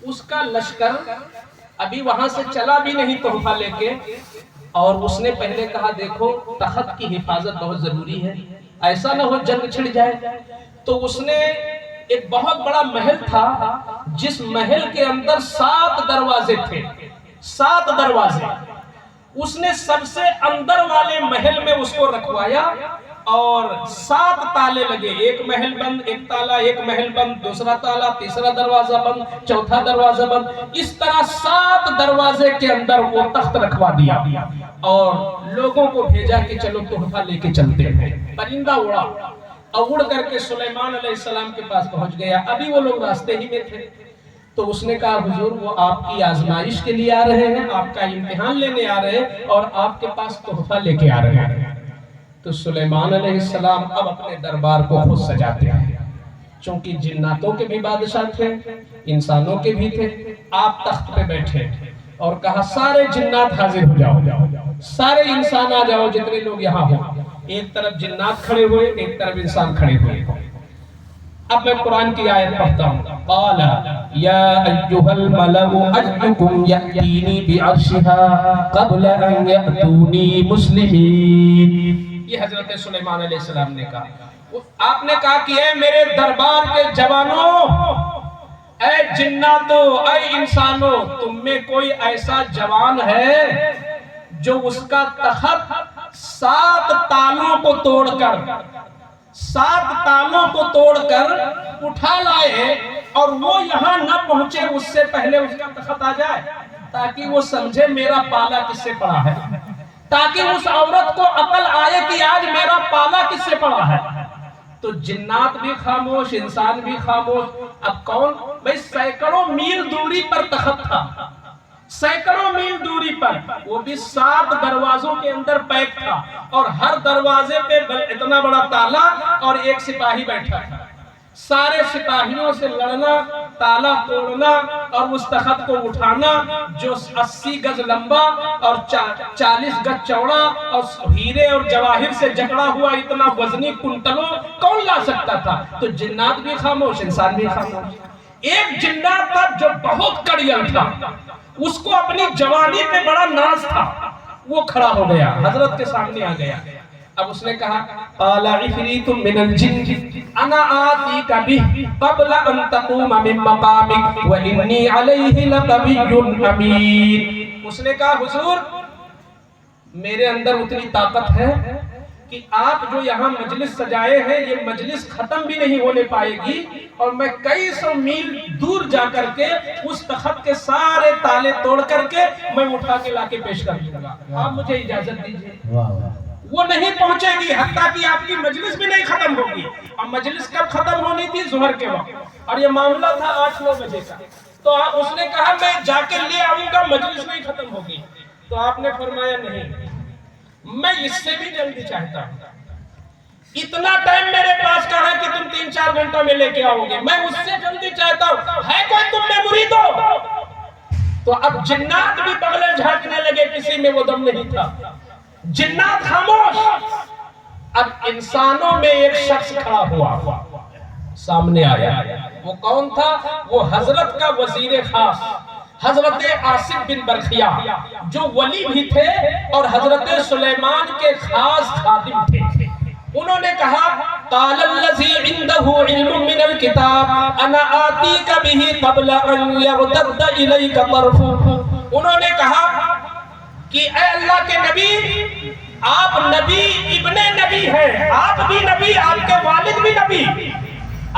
Speaker 1: اس کا لشکر ابھی وہاں سے چلا بھی نہیں تحفہ لے کے, اور اس نے پہلے کہا دیکھو تخت کی حفاظت بہت ضروری ہے, ایسا نہ ہو جنگ چھڑ جائے. تو اس نے ایک بہت بڑا محل تھا جس محل کے اندر 7 دروازے تھے, 7 دروازے. اس نے سب سے اندر والے محل میں اس کو رکھوایا اور 7 تالے لگے, ایک محل بند, ایک تالا, ایک محل بند, دوسرا تالا, تیسرا دروازہ بند, چوتھا دروازہ بند. اس طرح 7 دروازے کے اندر وہ تخت رکھوا دیا اور لوگوں کو بھیجا کہ چلو تحفہ لے کے چلتے ہیں. پرندہ اڑا اور اڑ کر کے سلیمان علیہ السلام کے پاس پہنچ گیا. ابھی وہ لوگ راستے ہی میں تھے. تو اس نے کہا حضور وہ آپ کی آزمائش کے لیے آ رہے ہیں, آپ کا امتحان لینے آ رہے ہیں اور آپ کے پاس تحفہ لے کے آ رہے ہیں. تو سلیمان علیہ السلام اب اپنے دربار کو خود سجاتے ہیں, چونکہ جناتوں کے بھی بادشاہ تھے, انسانوں کے بھی تھے. آپ تخت پہ بیٹھے اور کہا سارے جنات حاضر ہو جاؤ, سارے انسان آ جاؤ جتنے لوگ یہاں ہو. ایک طرف جنات کھڑے ہوئے, ایک طرف انسان کھڑے ہوئے. اب میں قرآن کی آیت پڑھتا ہوں. قال یا ایھا الملأ ایکم یأتینی بعرشها قبل ان یأتونی مسلمین. یہ حضرت سلیمان علیہ السلام نے کہا. آپ نے کہا کہ اے میرے دربار کے جوانوں, اے جناتوں, اے انسانوں, تم میں کوئی ایسا جوان ہے جو اس کا تخت 7 تالوں کو توڑ کر 7 تالوں کو توڑ کر اٹھا لائے اور وہ یہاں نہ پہنچے اس سے پہلے اس کا تخت آ جائے, تاکہ وہ سمجھے میرا پالا کس سے پڑا ہے, تاکہ اس عورت کو عقل آئے کہ آج میرا پالا کس سے پڑا ہے. تو جنات بھی خاموش, انسان بھی خاموش. اب کون بھئی, سینکڑوں میل دوری پر تخت تھا, سینکڑوں میل دوری پر, وہ بھی 7 دروازوں کے اندر پیک تھا اور ہر دروازے پہ اتنا بڑا تالا اور ایک سپاہی بیٹھا تھا. سارے سپاہیوں سے لڑنا, تالا توڑنا اور اس تخت کو اٹھانا جو 80 گز لمبا اور 40 گز چوڑا اور ہیرے اور جواہر سے جکڑا ہوا اتنا وزنی کنٹلوں کون لا سکتا تھا. تو جنات بھی خاموش, انسان بھی خاموش. ایک جنات تھا جو بہت کڑیل تھا, اس کو اپنی جوانی پہ بڑا ناز تھا, وہ کھڑا ہو گیا, حضرت کے سامنے آ گیا. اب اس نے کہا قال عفریت من الجن انا آتیک بہ قبل ان تقوم من مقامک وانی علیہ لقوی امین. اس نے کہا حضور میرے اندر اتنی طاقت ہے کہ آپ جو یہاں مجلس سجائے ہیں یہ مجلس ختم بھی نہیں ہونے پائے گی, اور میں کئی 100 میل دور جا کر کے اس تخت کے سارے تالے توڑ کر کے میں اٹھا کے لا کے پیش کر دوں گا, آپ مجھے اجازت دیجیے. وہ نہیں پہنچے گی حتیٰ کہ آپ کی مجلس بھی نہیں ختم ہوگی. اب مجلس کب ختم ہونی تھی؟ ظہر کے وقت, اور یہ معاملہ تھا 8-9 بجے کا. تو اس نے کہا میں جا کے لے آؤں گا, مجلس نہیں ختم ہوگی. تو آپ نے فرمایا نہیں, میں اس سے بھی جلدی چاہتا ہوں. اتنا ٹائم میرے پاس کہا ہے کہ تم 3-4 گھنٹہ میں لے کے آؤ گے, میں اس سے جلدی چاہتا ہوں. ہے کوئی تم میں مرید ہو؟ تو اب جنات بھی بغلیں جھانکنے لگے, کسی میں وہ دم نہیں تھا. جنات خاموش. اب انسانوں میں ایک شخص کھڑا ہوا, سامنے آیا. وہ کون تھا؟ وہ حضرت کا وزیر خاص حضرت آصف بن برخیا, جو ولی بھی تھے اور حضرت سلیمان کے خاص خادم تھے. انہوں نے کہا قال الذی عنده علم من الكتاب انا آتیک بہ قبل ان یرتد الیک طرفہ. انہوں نے کہا کہ اے اللہ کے نبی, آپ نبی ابن نبی ہیں, آپ بھی نبی, آپ کے والد بھی نبی,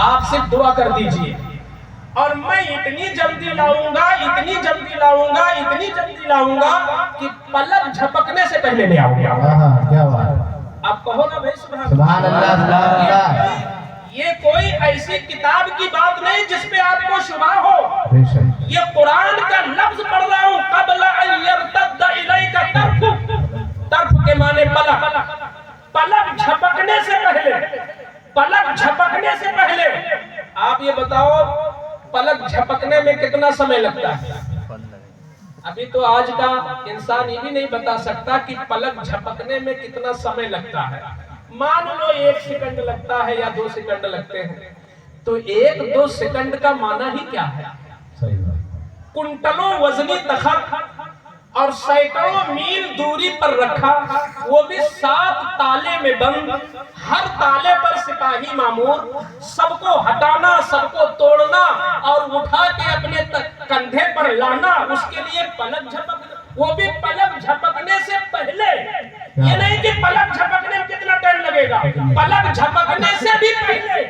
Speaker 1: آپ سے دعا کر دیجئے اور میں اتنی جلدی لاؤں گا, اتنی جلدی لاؤں گا, اتنی جلدی لاؤں گا کہ پلک جھپکنے سے پہلے لے آؤں گا.
Speaker 2: کیا بات,
Speaker 1: آپ کہو نا بھائی
Speaker 2: سبحان اللہ, سبحان اللہ.
Speaker 1: یہ کوئی ایسی کتاب کی بات نہیں جس پہ آپ کو شبہ ہو. یہ قرآن کا لفظ پڑھ رہا ہوں, قبل ان یرتد الیک طرفک. طرف کے معنی پلک, پلک جھپکنے سے پہلے, پلک جھپکنے سے پہلے. آپ یہ بتاؤ پلک جھپکنے میں کتنا سمے لگتا ہے؟ ابھی تو آج کا انسان یہ بھی نہیں بتا سکتا کہ پلک جھپکنے میں کتنا سمے لگتا ہے. مان لو 1 سیکنڈ لگتا ہے یا 2 سیکنڈ لگتے ہیں، تو 1-2 سیکنڈ کا معنی ہی کیا ہے؟ کنٹلوں وزنی تخت اور سینکڑوں میل دوری پر رکھا، وہ بھی 7 تالے میں بند، ہر تالے پر سپاہی مامور، سب کو ہٹانا، سب کو توڑنا اور اٹھا کے اپنے کندھے پر لانا، اس کے لیے پلک جھپکنا، وہ بھی پلک جھپکنے سے پہلے. یہ نہیں کہ پلک جھپکنے میں کتنا ٹائم لگے گا، پلک جھپکنے سے بھی پہلے.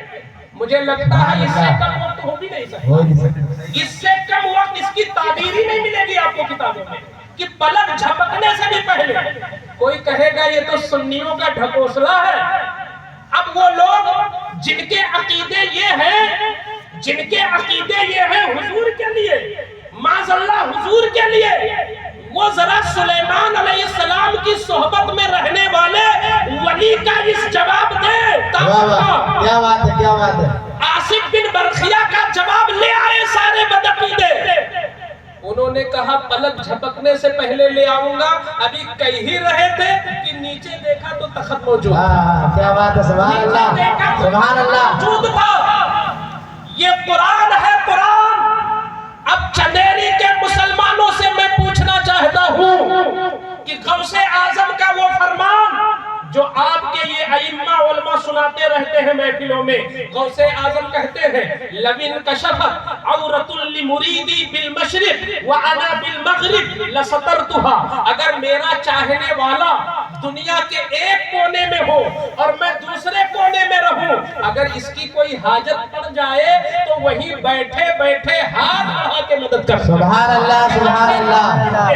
Speaker 1: مجھے لگتا ہے اس سے کم وقت ہو بھی نہیں سکتا، اس سے کم وقت اس کی تعبیر ہی نہیں ملے گی آپ کو کتابوں میں کہ پلک جھپکنے سے بھی پہلے. کوئی کہے گا یہ تو سنیوں کا ڈھکوسلا ہے. اب وہ لوگ جن کے عقیدے یہ ہیں حضور کے لیے، معاذ اللہ حضور کے لیے، وہ ذرا سلیمان علیہ السلام کی صحبت میں رہنے والے ولی کا اس جواب دے.
Speaker 2: کیا بات ہے، کیا بات ہے.
Speaker 1: آصف بن برخیہ کا جواب لے آئے سارے بدعقیدے. انہوں نے کہا پلک جھپکنے سے پہلے لے آؤں گا. ابھی کہہ ہی رہے تھے کہ نیچے دیکھا تو تخت موجود تھا.
Speaker 2: کیا بات ہے، سبحان اللہ، سبحان اللہ.
Speaker 1: موجود تھا. یہ قرآن ہے، قرآن. اب چندیری کے مسلمانوں سے میں پوچھنا چاہتا ہوں کہ غوث اعظم کا وہ فرمان جو آپ کے یہ ائمہ علماء سناتے رہتے ہیں محفلوں میں، غوث اعظم کہتے ہیں لَوِن کَشَفَتْ عَوْرَةٌ لِمُرِيدِي بِالْمَشْرِقِ وَأَنَا بِالْمَغْرِبِ لَسَتَرْتُهَا. اگر میرا چاہنے والا دنیا کے ایک کونے میں ہو اور میں دوسرے کونے میں رہوں، اگر اس کی کوئی حاجت پڑ جائے تو وہی بیٹھے بیٹھے ہاتھ بڑھا کے مدد کر.
Speaker 2: سبحان اللہ، سبحان اللہ.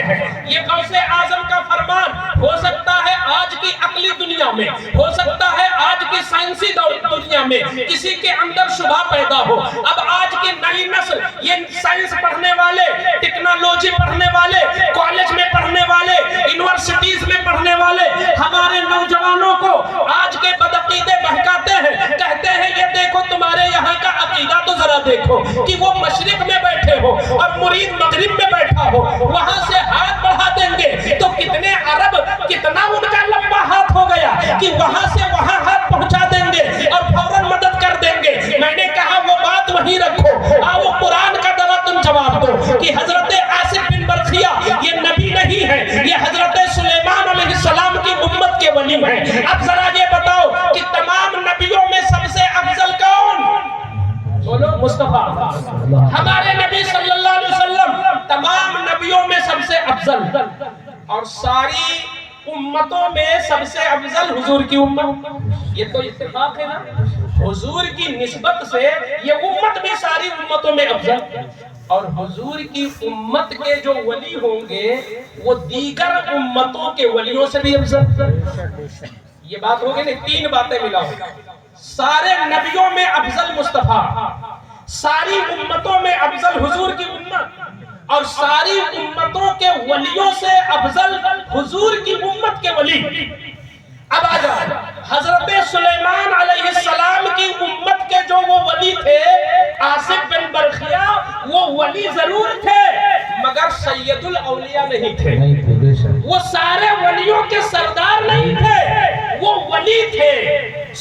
Speaker 1: یہ غوث اعظم کا فرمان ہو سکتا ہے آج کی عقلی دنیا میں، ہو سکتا ہے آج کی سائنسی دنیا میں کسی کے اندر شبہ پیدا ہو. اب آج کی نئی نسل، یہ سائنس پڑھنے والے، ٹیکنالوجی پڑھنے والے، کالج میں پڑھنے والے، یونیورسٹیز میں پڑھنے والے ہمارے نوجوانوں کو آج کے بدعقیدے بہکاتے ہیں. کہتے ہیں یہ دیکھو تمہارے یہاں کا عقیدہ تو ذرا دیکھو کہ وہ مشرق میں بیٹھے ہو اور مرید مغرب میں بیٹھا ہو، وہاں سے ہاتھ بڑھا دیں گے تو کتنے عرب، کتنا ان کا لمبا ہاتھ ہو گیا کہ وہاں سے وہاں ہاتھ پہنچا دیں گے اور فوراً مدد کر دیں گے. میں نے کہا وہ بات وہیں رکھو، آؤ قرآن کا ذرا تم جواب دو کہ حضرت آصف بن برخیہ یہ نبی نہیں ہے، یہ حضرت سلیمان علیہ السلام کی امت کے ولی ہیں. اب ذرا یہ بتاؤ کہ تمام نبیوں میں سب سے افضل کون؟ بولو مصطفیٰ. ہمارے نبی صلی اللہ علیہ وسلم تمام نبیوں میں سب سے افضل، اور ساری امتوں میں سب سے افضل حضور کی امت. یہ تو اتفاق ہے نا. حضور کی نسبت سے یہ امت بھی ساری امتوں میں افضل، اور حضور کی امت کے جو ولی ہوں گے وہ دیگر امتوں کے ولیوں سے بھی افضل. یہ بات ہوگی نہیں، 3 باتیں ملا ہو. سارے نبیوں میں افضل مصطفیٰ، ساری امتوں میں افضل حضور کی امت، اور ساری امتوں کے ولیوں سے افضل حضور کی امت کے ولی. اب آ جاؤ حضرت سلیمان علیہ السلام کی امت کے جو وہ ولی تھے آصف بن برخیہ، وہ ولی ضرور تھے مگر سید الاولیاء نہیں تھے. وہ سارے ولیوں کے سردار نہیں تھے، وہ ولی تھے.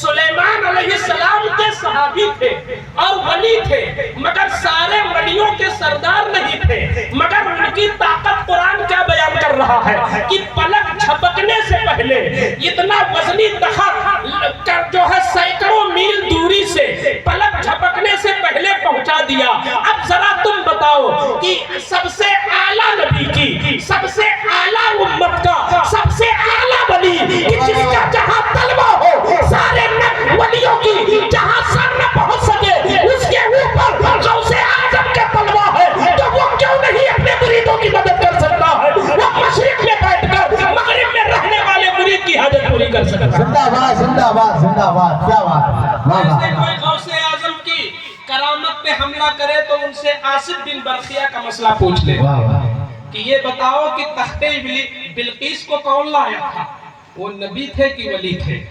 Speaker 1: سلیمان علیہ السلام کے صحابی تھے اور ولی تھے مگر سارے ولیوں کے سردار نہیں تھے. مگر ان کی طاقت قرآن کیا بیان کر رہا ہے کہ پلک جھپکنے سے پہلے اتنا وزنی تخت جو ہے سینکڑوں میل دوری سے پلک جھپکنے سے پہلے پہنچا دیا. اب ذرا تم بتاؤ کہ سب سے اعلیٰ نبی کی، سب سے اعلیٰ امت کا، سب سے اعلیٰ ولی کہ جس کا جہاں طلبہ ہو سارے ولیوں کی جہاں سر نہ پہنچ سکے اس کے اوپر غوث اعظم کا طلبہ ہے، تو وہ کیوں نہیں اپنے مریدوں کی مدد کر سکتا ہے؟ وہ مشرق میں بیٹھ کر مغرب میں رہنے والے مرید کی حاجت پوری کر سکتا ہے.
Speaker 2: زندہ باد، زندہ باد، زندہ باد. کیا بات ہے.
Speaker 1: کوئی غوث اعظم کی کرامت پہ حملہ کرے تو ان سے آصف بن برخیہ کا مسئلہ پوچھ لے کہ یہ بتاؤ کہ تخت بلقیس کو کون لایا تھا؟ وہ نبی تھے کہ ولی تھے؟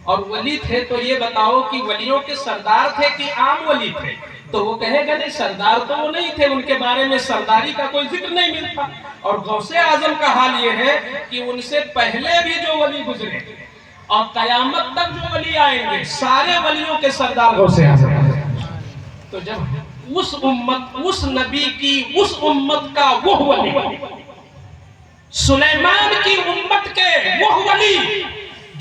Speaker 1: اور ولی تھے تو یہ بتاؤ کہ ولیوں کے سردار تھے کہ عام ولی تھے؟ تو وہ کہے گا نہیں سردار تو وہ نہیں تھے، ان کے بارے میں سرداری کا کوئی ذکر نہیں ملتا۔ اور غوث اعظم کا حال یہ ہے کہ ان سے پہلے بھی جو ولی گزرے اور قیامت تک جو ولی آئیں گے سارے ولیوں کے سردار غوث اعظم۔ تو جب اس امت، اس نبی کی اس امت کا وہ ولی، سلیمان کی امت کے وہ ولی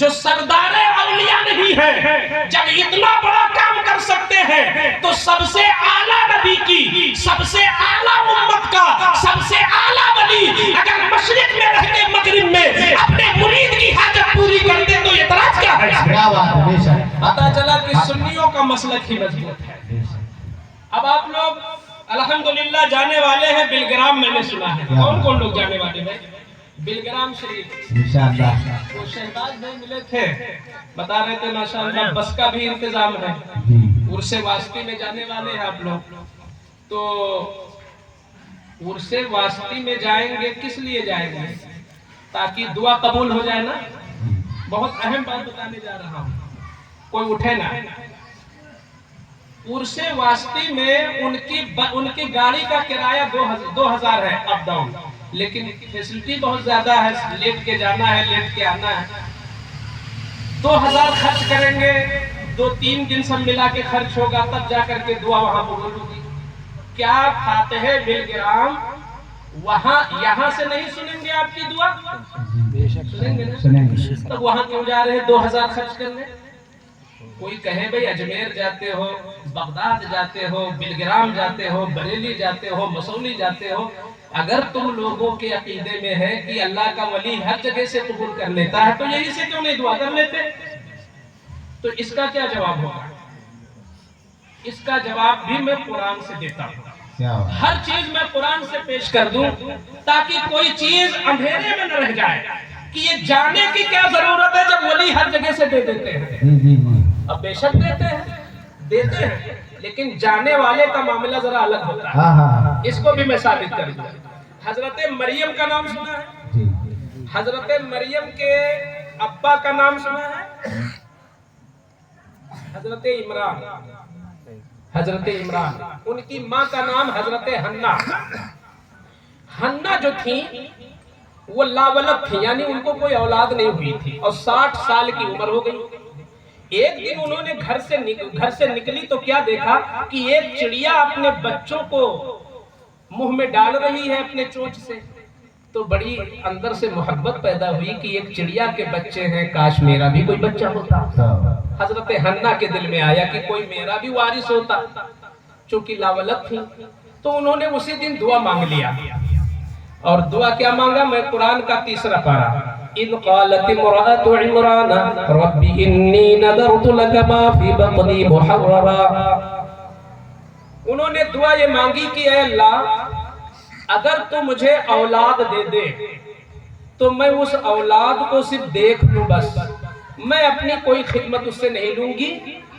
Speaker 1: جو سردار اولیاء نہیں ہے، جب اتنا بڑا کام کر سکتے ہیں تو سب سے اعلیٰ نبی کی، سب سے اعلیٰ امت کا، سب سے اعلیٰ ولی اگر مشرق میں رہ کے مغرب میں اپنے مرید کی حاجت پوری کرتے تو اعتراض کیا ہے؟
Speaker 2: کیا بات ہے، بے شک۔
Speaker 1: پتہ چلا کہ سنیوں کا مسلک ہی مضبوط ہے۔ اب آپ لوگ الحمدللہ جانے والے ہیں بلگرام، میں نے سنا ہے، کون کون لوگ جانے والے ہیں بلگرام شریف؟
Speaker 2: انشاءاللہ
Speaker 1: وہ شہباز بھائی ملے تھے، بتا رہے تھے ماشاءاللہ بس کا بھی انتظام ہے، عرس واسطی میں جانے والے ہیں آپ لوگ۔ تو عرس واسطی میں جائیں گے، کس لیے جائیں گے؟ تاکہ دعا قبول ہو جائے نا۔ بہت اہم بات بتانے جا رہا ہوں، کوئی اٹھے نا۔ عرس واسطی میں ان کی گاڑی کا کرایہ 2000 ہے اپ ڈاؤن، لیکن فیسلٹی بہت زیادہ ہے، لیٹ کے جانا ہے، لیٹ کے آنا ہے۔ 2000 خرچ کریں گے، 2-3 دن سب ملا کے خرچ ہوگا، تب جا کر کے دعا وہاں قبول ہوگی۔ کیا فاتح بلگرام وہاں یہاں سے نہیں سنیں گے آپ کی دعا؟ سنیں گے نا؟ تب وہاں کیوں جا رہے ہیں 2000 خرچ کرنے؟ کوئی کہے بھئی اجمیر جاتے ہو، بغداد جاتے ہو، بلگرام جاتے ہو، بریلی جاتے ہو، مسولی جاتے ہو، اگر تم لوگوں کے عقیدے میں ہے کہ اللہ کا ولی ہر جگہ سے قبول کر لیتا ہے تو یہی سے کیوں نہیں دعا کر لیتے؟ تو اس کا کیا جواب ہوگا؟ اس کا جواب بھی میں قرآن سے دیتا ہوں۔ ہر چیز میں قرآن سے پیش کر دوں تاکہ کوئی چیز اندھیرے میں نہ رہ جائے کہ یہ جانے کی کیا ضرورت ہے جب ولی ہر جگہ سے دے دیتے ہیں۔ اب بے شک دیتے ہیں لیکن جانے والے کا معاملہ ذرا الگ ہوتا ہے۔ اس کو بھی میں ثابت کر دوں۔ حضرت مریم کا نام سنا ہے؟ حضرت مریم کے ابا کا نام سنا ہے؟ حضرت عمران۔ حضرت عمران، ان کی ماں کا نام حضرت حنہ۔ حنہ جو تھی وہ لاولد تھی، یعنی ان کو کوئی اولاد نہیں ہوئی تھی اور 60 سال کی عمر ہو گئی۔ ایک دن انہوں نے گھر سے نکلی تو کیا دیکھا کہ ایک چڑیا اپنے بچوں کو منہ میں ڈال رہی ہے اپنے چونچ سے۔ تو بڑی اندر سے محبت پیدا ہوئی کہ ایک چڑیا کے بچے ہیں، کاش میرا بھی کوئی بچہ ہوتا۔ حضرت حنہ کے دل میں آیا کہ کوئی میرا بھی وارث ہوتا، چونکہ لاولد تھی۔ تو انہوں نے اسی دن دعا مانگ لیا، اور دعا کیا مانگا؟ میں قرآن کا 3 پارہ، اِذْ قَالَتِ امْرَأَتُ عِمْرَانَ رَبِّ إِنِّي نَذَرْتُ لَكَ مَا فِي بَطْنِي مُحَرَّرًا۔ انہوں نے دعا یہ مانگی کہ اے اللہ اگر تو مجھے اولاد دے دے تو میں اس اولاد کو صرف دیکھ لوں، بس میں اپنی کوئی خدمت اس سے نہیں لوں گی،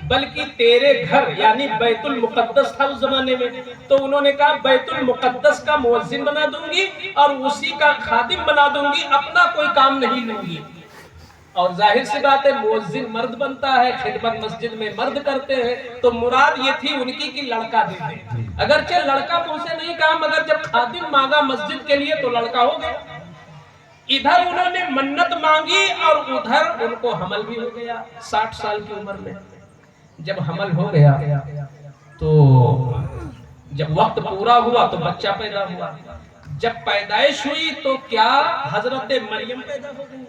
Speaker 1: بلکہ تیرے گھر یعنی بیت المقدس تھا اس زمانے میں، تو انہوں نے کہا بیت المقدس کا مؤذن بنا دوں گی اور اسی کا خادم بنا دوں گی، اپنا کوئی کام نہیں لوں گی۔ اور ظاہر سی بات ہے مؤذن مرد بنتا ہے، خدمت مسجد میں مرد کرتے ہیں، تو مراد یہ تھی ان کی کہ لڑکا دے دے۔ اگرچہ لڑکا تو اسے نہیں کہا، مگر جب خادم مانگا مسجد کے لیے تو لڑکا ہو گیا۔ ادھر انہوں نے منت مانگی اور ادھر ان کو حمل بھی ہو گیا 60 سال کی عمر میں۔ جب حمل ہو گیا تو جب وقت پورا ہوا تو بچہ پیدا ہوا۔ جب پیدائش ہوئی تو کیا حضرت مریم پیدا ہو گئی۔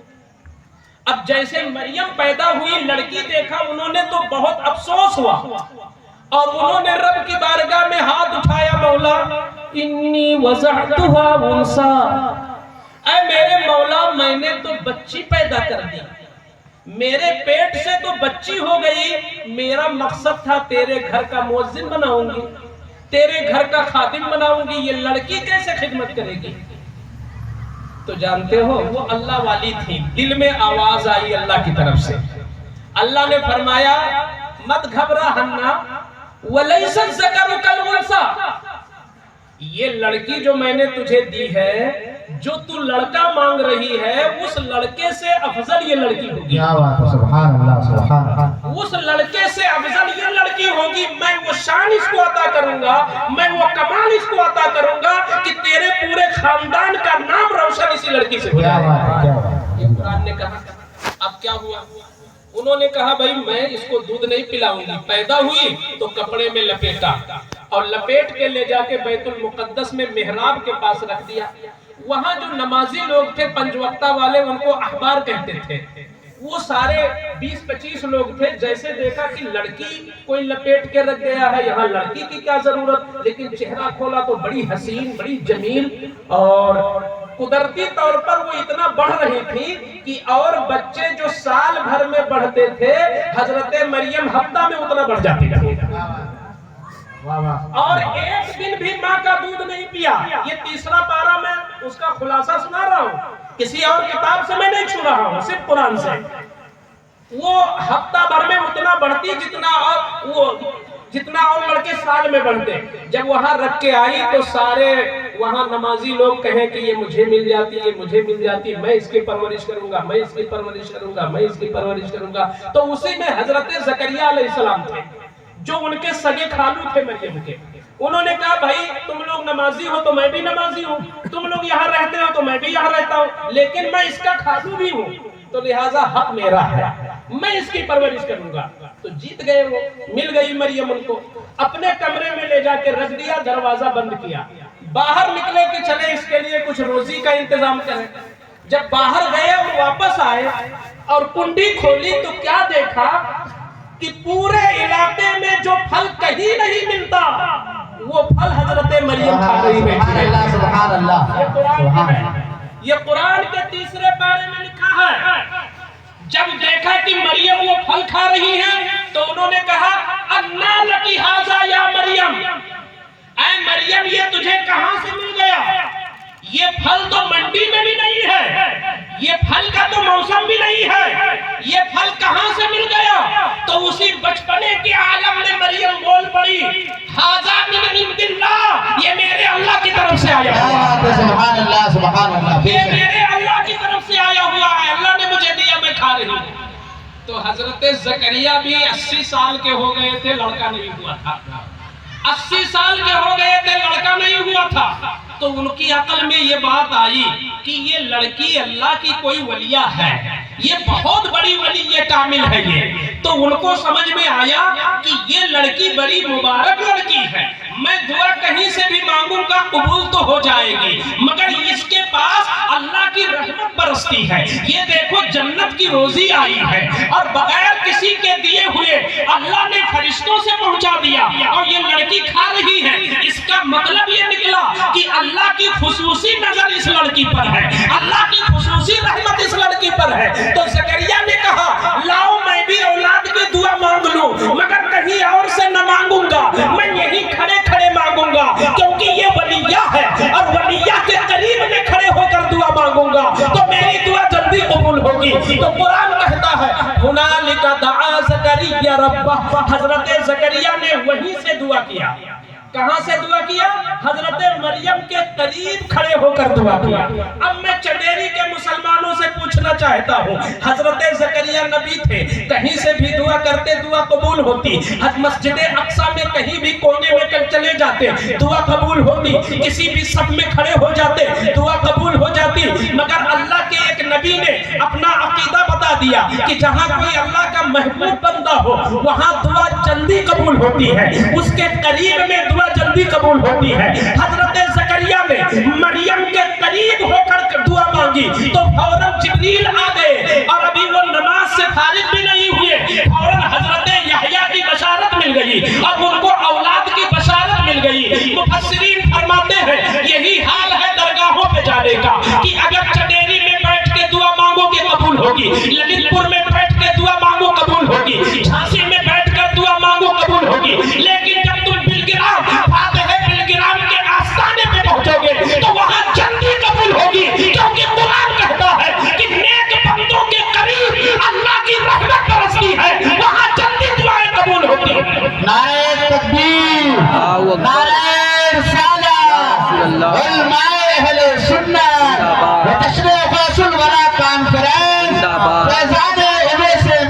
Speaker 1: اب جیسے مریم پیدا ہوئی، لڑکی دیکھا انہوں نے تو بہت افسوس ہوا اور انہوں نے رب کی بارگاہ میں ہاتھ اٹھایا، مولا انی وضعتها انثى، اے میرے مولا میں نے تو بچی پیدا کر دی، میرے پیٹ سے تو بچی ہو گئی، میرا مقصد تھا تیرے گھر کا مؤذن بناؤں گی، تیرے گھر کا خادم بناؤں گی، یہ لڑکی کیسے خدمت کرے گی؟ تو جانتے ہو وہ اللہ والی تھی، دل میں آواز آئی اللہ کی طرف سے، اللہ نے فرمایا مت گھبرا حنا، وَلَيْسَ الذَّكَرُ كَالْأُنثَىٰ، یہ لڑکی جو میں نے تجھے دی ہے، جو تو لڑکا مانگ رہی ہے، اس لڑکے سے افضل یہ لڑکی ہوگی۔
Speaker 2: کیا بات ہے، سبحان اللہ۔
Speaker 1: اس لڑکے سے افضل یہ لڑکی ہوگی، میں وہ شان اس کو عطا کروں گا، میں وہ کمال اس کو عطا کروں گا کہ تیرے پورے خاندان کا نام روشن اسی لڑکی سے ہو جائے گا۔ یہ قرآن نے کہا۔ اب کیا ہوا؟ انہوں نے کہا بھائی میں اس کو دودھ نہیں پلاؤں گی، پیدا ہوئی تو کپڑے میں لپیٹا اور لپیٹ کے لے جا کے بیت المقدس میں محراب کے پاس رکھ دیا۔ وہاں جو نمازی لوگ تھے، پنج وقتہ والے، ان کو احبار کہتے تھے، وہ سارے 20-25 لوگ تھے۔ جیسے دیکھا کہ لڑکی کوئی لپیٹ کے رکھ گیا ہے، یہاں لڑکی کی کیا ضرورت، لیکن چہرہ کھولا تو بڑی حسین، بڑی جمیل، اور قدرتی طور پر وہ اتنا بڑھ رہی تھی کہ اور بچے جو سال بھر میں بڑھتے تھے، حضرت مریم ہفتہ میں اتنا بڑھ جاتی تھی، اور ایک دن بھی ماں کا دودھ نہیں پیا۔ یہ تیسرا پارہ میں اس کا خلاصہ سنا رہا ہوں، کسی اور کتاب سے میں نہیں چھو رہا ہوں، صرف قرآن سے۔ وہ ہفتہ بھر میں اتنا بڑھتی جتنا اور لڑکے سال میں بڑھتے۔ جب وہاں رکھ کے آئی تو سارے وہاں نمازی لوگ کہیں کہ یہ مجھے مل جاتی، یہ مجھے مل جاتی، میں اس کی پرورش کروں گا، میں اس کی پرورش کروں گا، میں اس کی پرورش کروں گا۔ تو اسی میں حضرت زکریا علیہ السلام تھے، جو ان کے سگے خالو تھے مریم کے۔ انہوں نے کہا بھائی تم لوگ نمازی ہو تو میں بھی نمازی ہوں، تم لوگ یہاں رہتے ہو تو میں بھی یہاں رہتا ہوں، لیکن میں اس کا خالو بھی ہوں، تو لہٰذا حق میرا ہے، میں اس کی پرورش کروں گا۔ تو جیت گئے، وہ مل گئی مریم ان کو۔ اپنے کمرے میں لے جا کے رکھ دیا، دروازہ بند کیا۔ باہر نکلے کہ چلے اس کے لیے کچھ روزی کا انتظام کریں۔ جب باہر گئے اور واپس آئے اور کنڈی کھولی تو کیا دیکھا کہ پورے علاقے میں جو پھل کہیں نہیں ملتا، وہ پھل حضرت مریم کھا رہی ہے۔
Speaker 2: سبحان اللہ،
Speaker 1: یہ قرآن ہے، یہ قرآن کے تیسرے پارے میں لکھا ہے۔ جب دیکھا کہ مریم وہ پھل کھا رہی ہے تو انہوں نے کہا اَنَّا لَكِ هَذَا یا مریم، اے مریم یہ تجھے کہاں سے مل گیا؟ یہ پھل تو منڈی میں بھی نہیں ہے، یہ پھل کا تو موسم بھی نہیں ہے، یہ پھل کہاں سے مل گیا؟ تو اسی بچپنے کے عالم میں مریم بول پڑی ھذا من عند اللہ، یہ میرے اللہ کی طرف سے آیا ہوا ہے،
Speaker 2: سبحان اللہ، سبحان اللہ،
Speaker 1: یہ میرے اللہ کی طرف سے آیا ہوا ہے، اللہ نے مجھے دیا، میں کھا رہی ہوں۔ تو حضرت زکریا بھی 80 سال کے ہو گئے تھے، لڑکا نہیں ہوا تھا۔ 80 سال کے ہو گئے تھے، لڑکا نہیں ہوا تھا۔ تو ان کی عقل میں یہ بات آئی کہ یہ لڑکی اللہ کی کوئی ولیہ ہے، یہ بہت بڑی ولی کامل ہے یہ۔ تو ان کو سمجھ میں آیا کہ یہ لڑکی بڑی مبارک لڑکی ہے، میں دعا کہیں سے بھی مانگوں گا قبول تو ہو جائے گی، مگر اس کے پاس اللہ کی رحمت برستی ہے، یہ دیکھو جنت کی روزی آئی ہے اور بغیر کسی کے دیے ہوئے اللہ نے فرشتوں سے پہنچا دیا، اور یہ لڑکی کھا رہی ہے۔ اس کا مطلب یہ نکلا کہ اللہ کی خصوصی نظر اس لڑکی پر ہے، اللہ کی خصوصی رحمت اس لڑکی پر ہے۔ تو زکریا نے کہا لاؤ میں بھی اولاد کی دعا مانگ لوں، مگر کہیں اور سے نہ مانگوں گا، میں یہی کھڑے کھڑے مانگوں گا، کیونکہ یہ ولیہ ہے اور ولیہ کے قریب میں کھڑے ہو کر دعا مانگوں گا تو میری دعا جلدی قبول ہوگی۔ تو قرآن کہتا ہے ہنالک دعا زکریا ربہ، حضرت زکریا نے وہیں سے دعا کیا۔ کہاں سے دعا کیا؟ حضرت مریم کے قریب کھڑے ہو کر دعا کیا۔ اب میں چڈیری کے مسلمانوں سے پوچھنا چاہتا ہوں، حضرت زکریا نبی تھے، کہیں سے بھی دعا کرتے دعا قبول ہوتی، مسجد اقصی میں کہیں بھی کونے میں چلے جاتے دعا قبول ہوتی، کسی بھی صف میں کھڑے ہو جاتے دعا قبول ہو جاتی، مگر اللہ کے ایک نبی نے اپنا عقیدہ بتا دیا کہ جہاں کوئی اللہ کا محبوب بندہ ہو وہاں دعا جلدی قبول ہوتی ہے، اس کے قریب میں دعا جلدی قبول ہوتی ہے۔ حضرت زکریا نے مریم کے قریب ہو کر دعا مانگی تو فوراً جبریل آ گئے، اور ابھی وہ نماز سے فارغ بھی نہیں ہوئے، فوراً حضرت یحییٰ کی بشارت مل گئی اور ان کو اولاد کی بشارت مل گئی۔ مفسرین فرماتے ہیں یہی حال ہے درگاہوں پہ جانے کا کہ اگر چڈیری میں بیٹھ کے دعا مانگو گے قبول ہوگی، للت پور میں بیٹھ کے دعا مانگو قبول ہوگی، جھانسی میں بیٹھ کر دعا مانگو قبول ہوگی، لیکن جب تم بلگرام کے آستانے پہ پہنچو گے تو وہاں جلدی قبول ہوگی، کیونکہ قرآن کہتا ہے کہ نیک بندوں کے قریب اللہ کی رحمت برستی ہے، وہاں جلدی دعائیں قبول ہوتی ہیں۔
Speaker 2: نعرہ تکبیر، نعرہ رسالہ، علماء اہل سنت و تشریف رسول ورا کانفرنس، فیضان اویس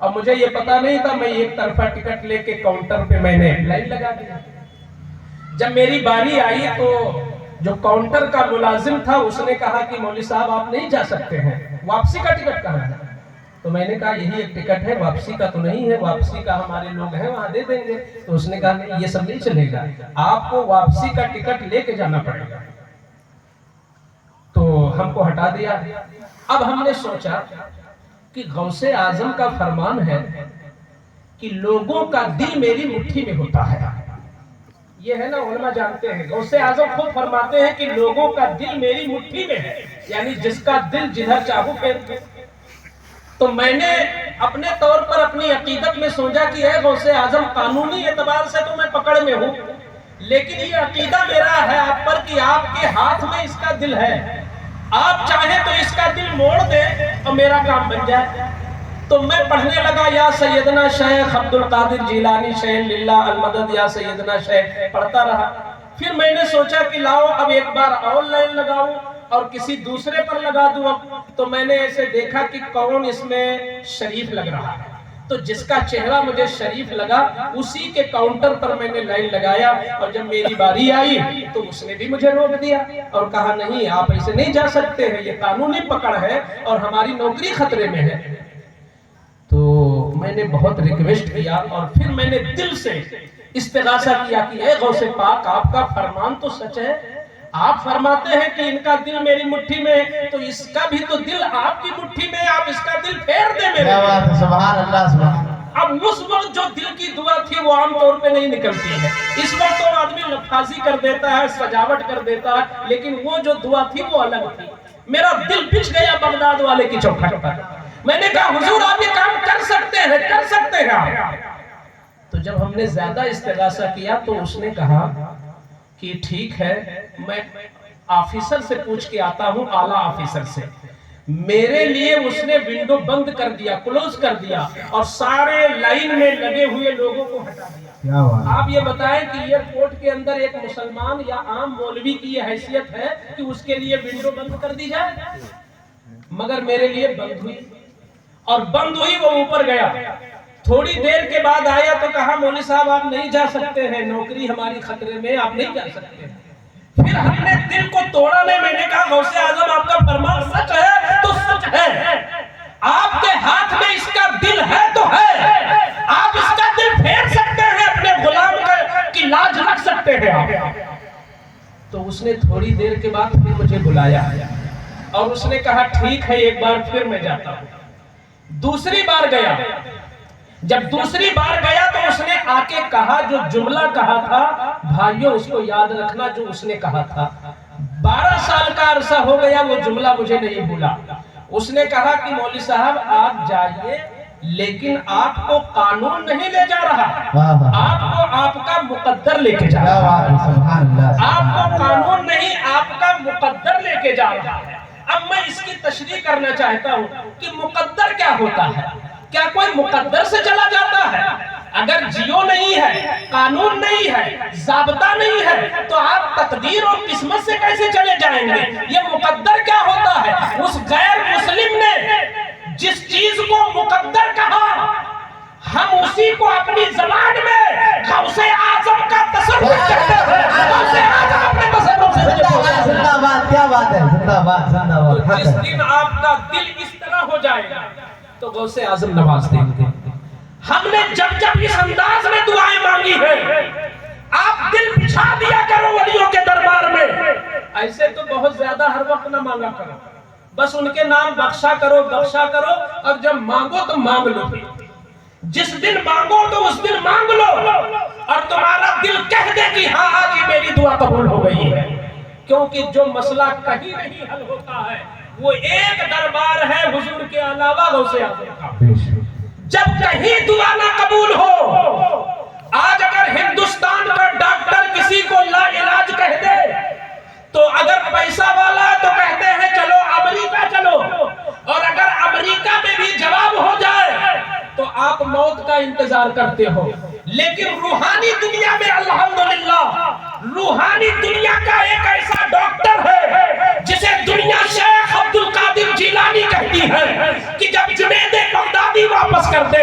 Speaker 1: اور مجھے یہ پتا نہیں تھا، میں ایک طرفہ ٹکٹ لے کے کاؤنٹر پہ میں نے لائن لگا دیا۔ جب میری باری آئی تو جو کاؤنٹر کا ملازم تھا اس نے کہا کہ مولوی صاحب آپ نہیں جا سکتے ہیں، واپسی کا ٹکٹ کہاں ہے؟ تو میں نے کہا یہی ایک ٹکٹ ہے، واپسی کا تو نہیں ہے، واپسی کا ہمارے لوگ ہیں وہاں دے دیں گے۔ تو اس نے کہا نہیں یہ سب نہیں چلے گا، آپ کو واپسی کا ٹکٹ لے کے جانا پڑے گا۔ تو ہم کو ہٹا دیا۔ اب ہم نے سوچا کہ غوث اعظم کا فرمان ہے کہ لوگوں کا دل میری مٹھی میں ہوتا ہے۔ یہ ہے نا، علماء جانتے ہیں، غوث اعظم خود فرماتے ہیں کہ لوگوں کا دل میری مٹھی میں ہے، یعنی جس کا دل جدھر چاہو پھیر دے۔ تو میں نے اپنے طور پر اپنی عقیدت میں سوچا کہ اے غوث اعظم، قانونی اعتبار سے تو میں پکڑ میں ہوں، لیکن یہ عقیدہ میرا ہے آپ پر کہ آپ کے ہاتھ میں اس کا دل ہے، آپ چاہیں تو اس کا دل موڑ دیں اور میرا کام بن جائے۔ تو میں پڑھنے لگا یا سیدنا شیخ عبد القادر جیلانی شیخ للہ المدد یا سیدنا شیخ، پڑھتا رہا۔ پھر میں نے سوچا کہ لاؤ اب ایک بار آن لائن لگاؤں اور کسی دوسرے پر لگا دوں۔ اب تو میں نے ایسے دیکھا کہ کون اس میں شریف لگ رہا ہے، تو جس کا چہرہ مجھے شریف لگا اسی کے کاؤنٹر پر میں نے لائن لگایا، اور جب میری باری آئی تو اس نے بھی مجھے روک دیا اور کہا نہیں آپ ایسے نہیں جا سکتے ہیں، یہ قانونی پکڑ ہے اور ہماری نوکری خطرے میں ہے۔ تو میں نے بہت ریکویسٹ کیا اور پھر میں نے دل سے استغاثہ کیا کہ اے غوث پاک، آپ کا فرمان تو سچ ہے، آپ فرماتے ہیں کہ ان کا دل میری مٹھی میں، تو اس کا بھی تو دل آپ کی مٹھی میں، آپ اس کا دل پھیر دیں میرے۔
Speaker 2: سبحان اللہ سبحان اللہ۔
Speaker 1: اب اس وقت جو دل کی دعا تھی وہ عام طور پہ نہیں نکلتی ہے، اس وقت تو آدمی لفاظی کر دیتا ہے، سجاوٹ کر دیتا ہے، لیکن وہ جو دعا تھی وہ الگ تھی۔ میرا دل پچ گیا بغداد والے کی چوکھٹ پر۔ میں نے کہا حضور آپ یہ کام کر سکتے ہیں، کر سکتے ہیں آپ۔ تو جب ہم نے زیادہ استغاثہ کیا تو اس نے کہا کہ ٹھیک ہے، میں آفیسر سے پوچھ کے آتا ہوں، اعلیٰ آفیسر سے۔ میرے لیے اس نے ونڈو بند کر دیا، کلوز کر دیا، اور سارے لائن میں لگے ہوئے لوگوں کو ہٹا دیا۔ آپ یہ بتائیں کہ ایئرپورٹ کے اندر ایک مسلمان یا عام مولوی کی یہ حیثیت ہے کہ اس کے لیے ونڈو بند کر دی جائے؟ مگر میرے لیے بند ہوئی، اور بند ہوئی، وہ اوپر گیا۔ تھوڑی دیر کے بعد آیا تو کہا مولوی صاحب آپ نہیں جا سکتے ہیں، نوکری ہماری خطرے میں، آپ نہیں جا سکتے ہیں۔ پھر ہم نے دل کو توڑا نہیں، میں نے کہا غوث اعظم آپ کا فرمان سچ ہے تو سچ ہے، آپ کے ہاتھ میں اس کا دل ہے تو ہے، آپ اس کا دل پھیر سکتے ہیں، اپنے غلام کی لاج رکھ سکتے ہیں آپ۔ تو اس نے تھوڑی دیر کے بعد پھر مجھے بلایا اور اس نے کہا ٹھیک ہے ایک بار پھر میں جاتا ہوں۔ دوسری بار گیا، جب دوسری بار گیا تو اس نے آ کے کہا جو جملہ کہا تھا، بھائیوں اس کو یاد رکھنا جو اس نے کہا تھا، 12 سال کا عرصہ ہو گیا وہ جملہ مجھے نہیں بھولا۔ اس نے کہا کہ مولوی صاحب آپ جائیے، لیکن آپ کو قانون نہیں لے جا رہا، آپ کو آپ کا مقدر لے کے جا رہا ہے، آپ کو قانون نہیں آپ کا مقدر لے کے جا رہا ہے۔ اب میں اس کی تشریح کرنا چاہتا ہوں کہ مقدر کیا ہوتا ہے؟ کیا کوئی مقدر سے چلا جاتا ہے؟ اگر جیو نہیں ہے، قانون نہیں ہے، ضابطہ نہیں ہے، تو آپ تقدیر اور قسمت سے کیسے چلے جائیں گے؟ یہ مقدر کیا ہوتا ہے؟ اس غیر مسلم نے جس چیز کو مقدر کہا، ہم اسی کو اپنی زبان میں غوث اعظم کا تصرف کہتے ہیں۔ غوث اعظم اپنے تصرف سے
Speaker 2: زندہ باد، کیا بات ہے، زندہ باد زندہ باد۔
Speaker 1: جس دن آپ کا دل اس طرح ہو جائے گا تو غوث اعظم نواز دیں گے۔ ہم نے جب جب اس انداز میں دعائیں مانگی ہیں، آپ دل بچھا دیا کرو ولیوں کے دربار میں، ایسے تو بہت زیادہ ہر وقت نہ مانگا کرو، بس ان کے نام بخشا کرو اور جب مانگو تو مانگ لو، جس دن مانگو تو اس دن مانگ لو، اور تمہارا دل کہہ دے کہ ہاں آج یہ میری دعا قبول ہو گئی ہے۔ کیونکہ جو مسئلہ کہیں نہیں حل ہوتا ہے وہ ایک دربار ہے حضور کے علاوہ غوث اعظم کا۔ جب کہیں دعا نہ قبول ہو، آج اگر ہندوستان کا ڈاکٹر کسی کو لا علاج کہہ دے تو اگر پیسہ والا ہے تو کہتے ہیں چلو امریکہ چلو، اور اگر امریکہ میں بھی جواب ہو جائے تو آپ موت کا انتظار کرتے ہو۔ لیکن روحانی دنیا میں الحمدللہ روحانی دنیا کا ایک ایسا ڈاکٹر ہے جسے دنیا شیخ عبد القادر جیلانی کہتی ہے کہ جب جنید بغدادی واپس کر دے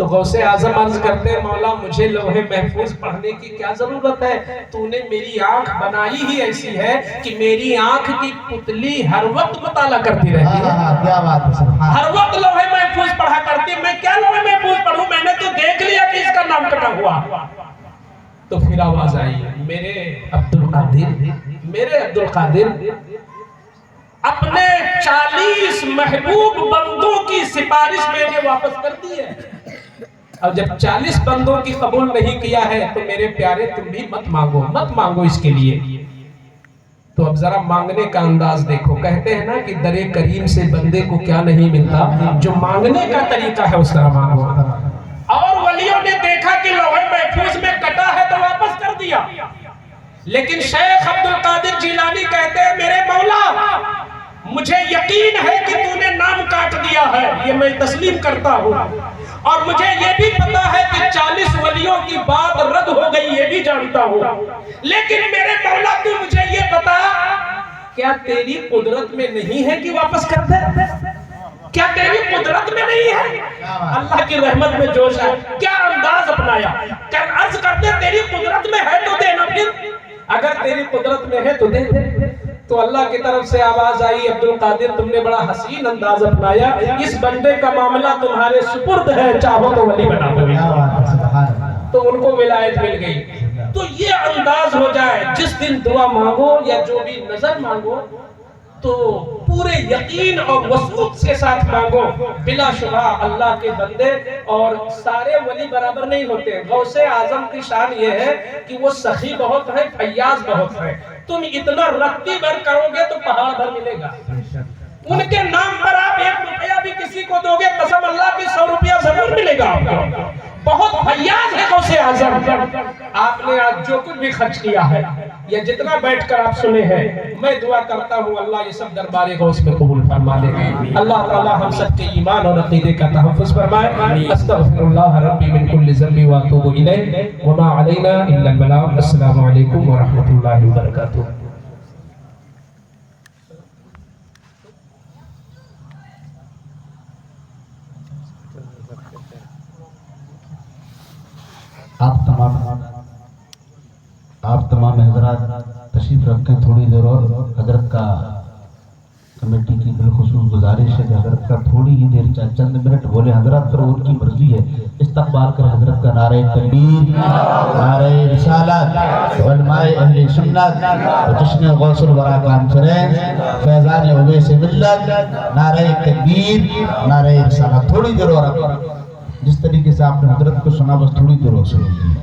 Speaker 1: تو غوث اعظم عرض کرتے ہیں مولا مجھے لوح محفوظ پڑھنے کی کیا ضرورت ہے، تو نے میری آنکھ بنائی ہی ایسی ہے کہ میری آنکھ کی پتلی ہر وقت مطالعہ کرتی رہتی ہے،
Speaker 2: کیا بات ہے، سبحان
Speaker 1: ہر وقت لوح محفوظ پڑھا کرتی ہے۔ میں کیا لوح محفوظ پڑھوں، میں نے تو دیکھ لیا کہ اس کا نام کٹا ہوا۔ تو پھر آواز آئی میرے عبد القادر اپنے 40 محبوب بندوں کی سفارش میں نے واپس کر دی ہے، اور جب 40 بندوں کی قبول نہیں کیا ہے تو میرے پیارے تم بھی مت مانگو اس کے لیے۔ تو اب ذرا مانگنے کا انداز دیکھو، کہتے ہیں نا کہ در کریم سے بندے کو کیا نہیں ملتا، جو مانگنے کا طریقہ ہے اس طرح مانگو۔ اور ولیوں نے دیکھا کہ لوح محفوظ میں کٹا ہے تو واپس کر دیا، لیکن شیخ عبد القادر جیلانی کہتے ہیں میرے مولا مجھے یقین ہے کہ تو نے نام کاٹ دیا ہے، یہ میں تسلیم کرتا ہوں، اور مجھے یہ بھی پتا ہے کہ 40 ولیوں کی بات رد ہو گئی، یہ بھی جانتا ہوں، لیکن میرے مولا تو مجھے یہ بتا کیا تیری قدرت میں نہیں ہے کہ واپس کر دے؟ کیا تیری قدرت میں نہیں ہے؟ اللہ کی رحمت میں جوش ہے، کیا انداز اپنایا، کیا عرض کرتے تیری قدرت میں ہے تو دینا، پھر اگر تیری قدرت میں ہے تو دے دے۔ تو اللہ کی طرف سے آواز آئی عبد القادر تم نے بڑا حسین انداز اپنایا، اس بندے کا معاملہ تمہارے سپرد ہے، چاہو تو ولی بنا دو۔ تو ان کو ولایت مل گئی۔ تو یہ انداز ہو جائے، جس دن دعا مانگو یا جو بھی نظر مانگو تو پورے یقین اور وثوق کے ساتھ مانگو، بلا شبہ اللہ کے بندے اور سارے ولی برابر نہیں ہوتے۔ غوث اعظم کی شان یہ ہے کہ وہ سخی بہت ہے، فیاض بہت ہے، تم اتنا رتی بھر کرو گے تو پہاڑ بھر ملے گا۔ ان کے نام پر آپ 1 روپیہ بھی کسی کو دو گے قسم اللہ کی 100 روپیہ ضرور ملے گا آپ کو۔ بہت فیاض ہے غوث اعظم۔ آپ نے آج جو کچھ بھی خرچ کیا ہے یا جتنا بیٹھ کر آپ سنے ہیں، میں دعا کرتا ہوں اللہ یہ سب دربار غوث میں قبول فرما لے۔ اللہ تعالی ہم سب کے ایمان اور عقیدے کا تحفظ فرمائے۔ استغفر اللہ ربی من کل ذنب واتوب الیہ وما علینا الا البلاغ۔ السلام علیکم ورحمۃ اللہ وبرکاتہ۔
Speaker 2: آپ تمام حضرات تشریف رکھیں، تھوڑی دیر اور حضرت کا کمیٹی کی بالخصوص گزارش ہے کہ حضرت کا تھوڑی ہی دیر چند منٹ بولے، حضرت پر ان کی مرضی ہے، استقبال کر حضرت کا نعرہ تکبیر، نعرہ رسالت، علماء اہل سنت، جشن غوث الورا کانفرنس، فیضان اویس ملت، نعرہ تکبیر، نعرہ رسالت۔ تھوڑی دیر اور جس طریقے سے آپ نے حضرت کو سنا بس تھوڑی دیر اور سنیں۔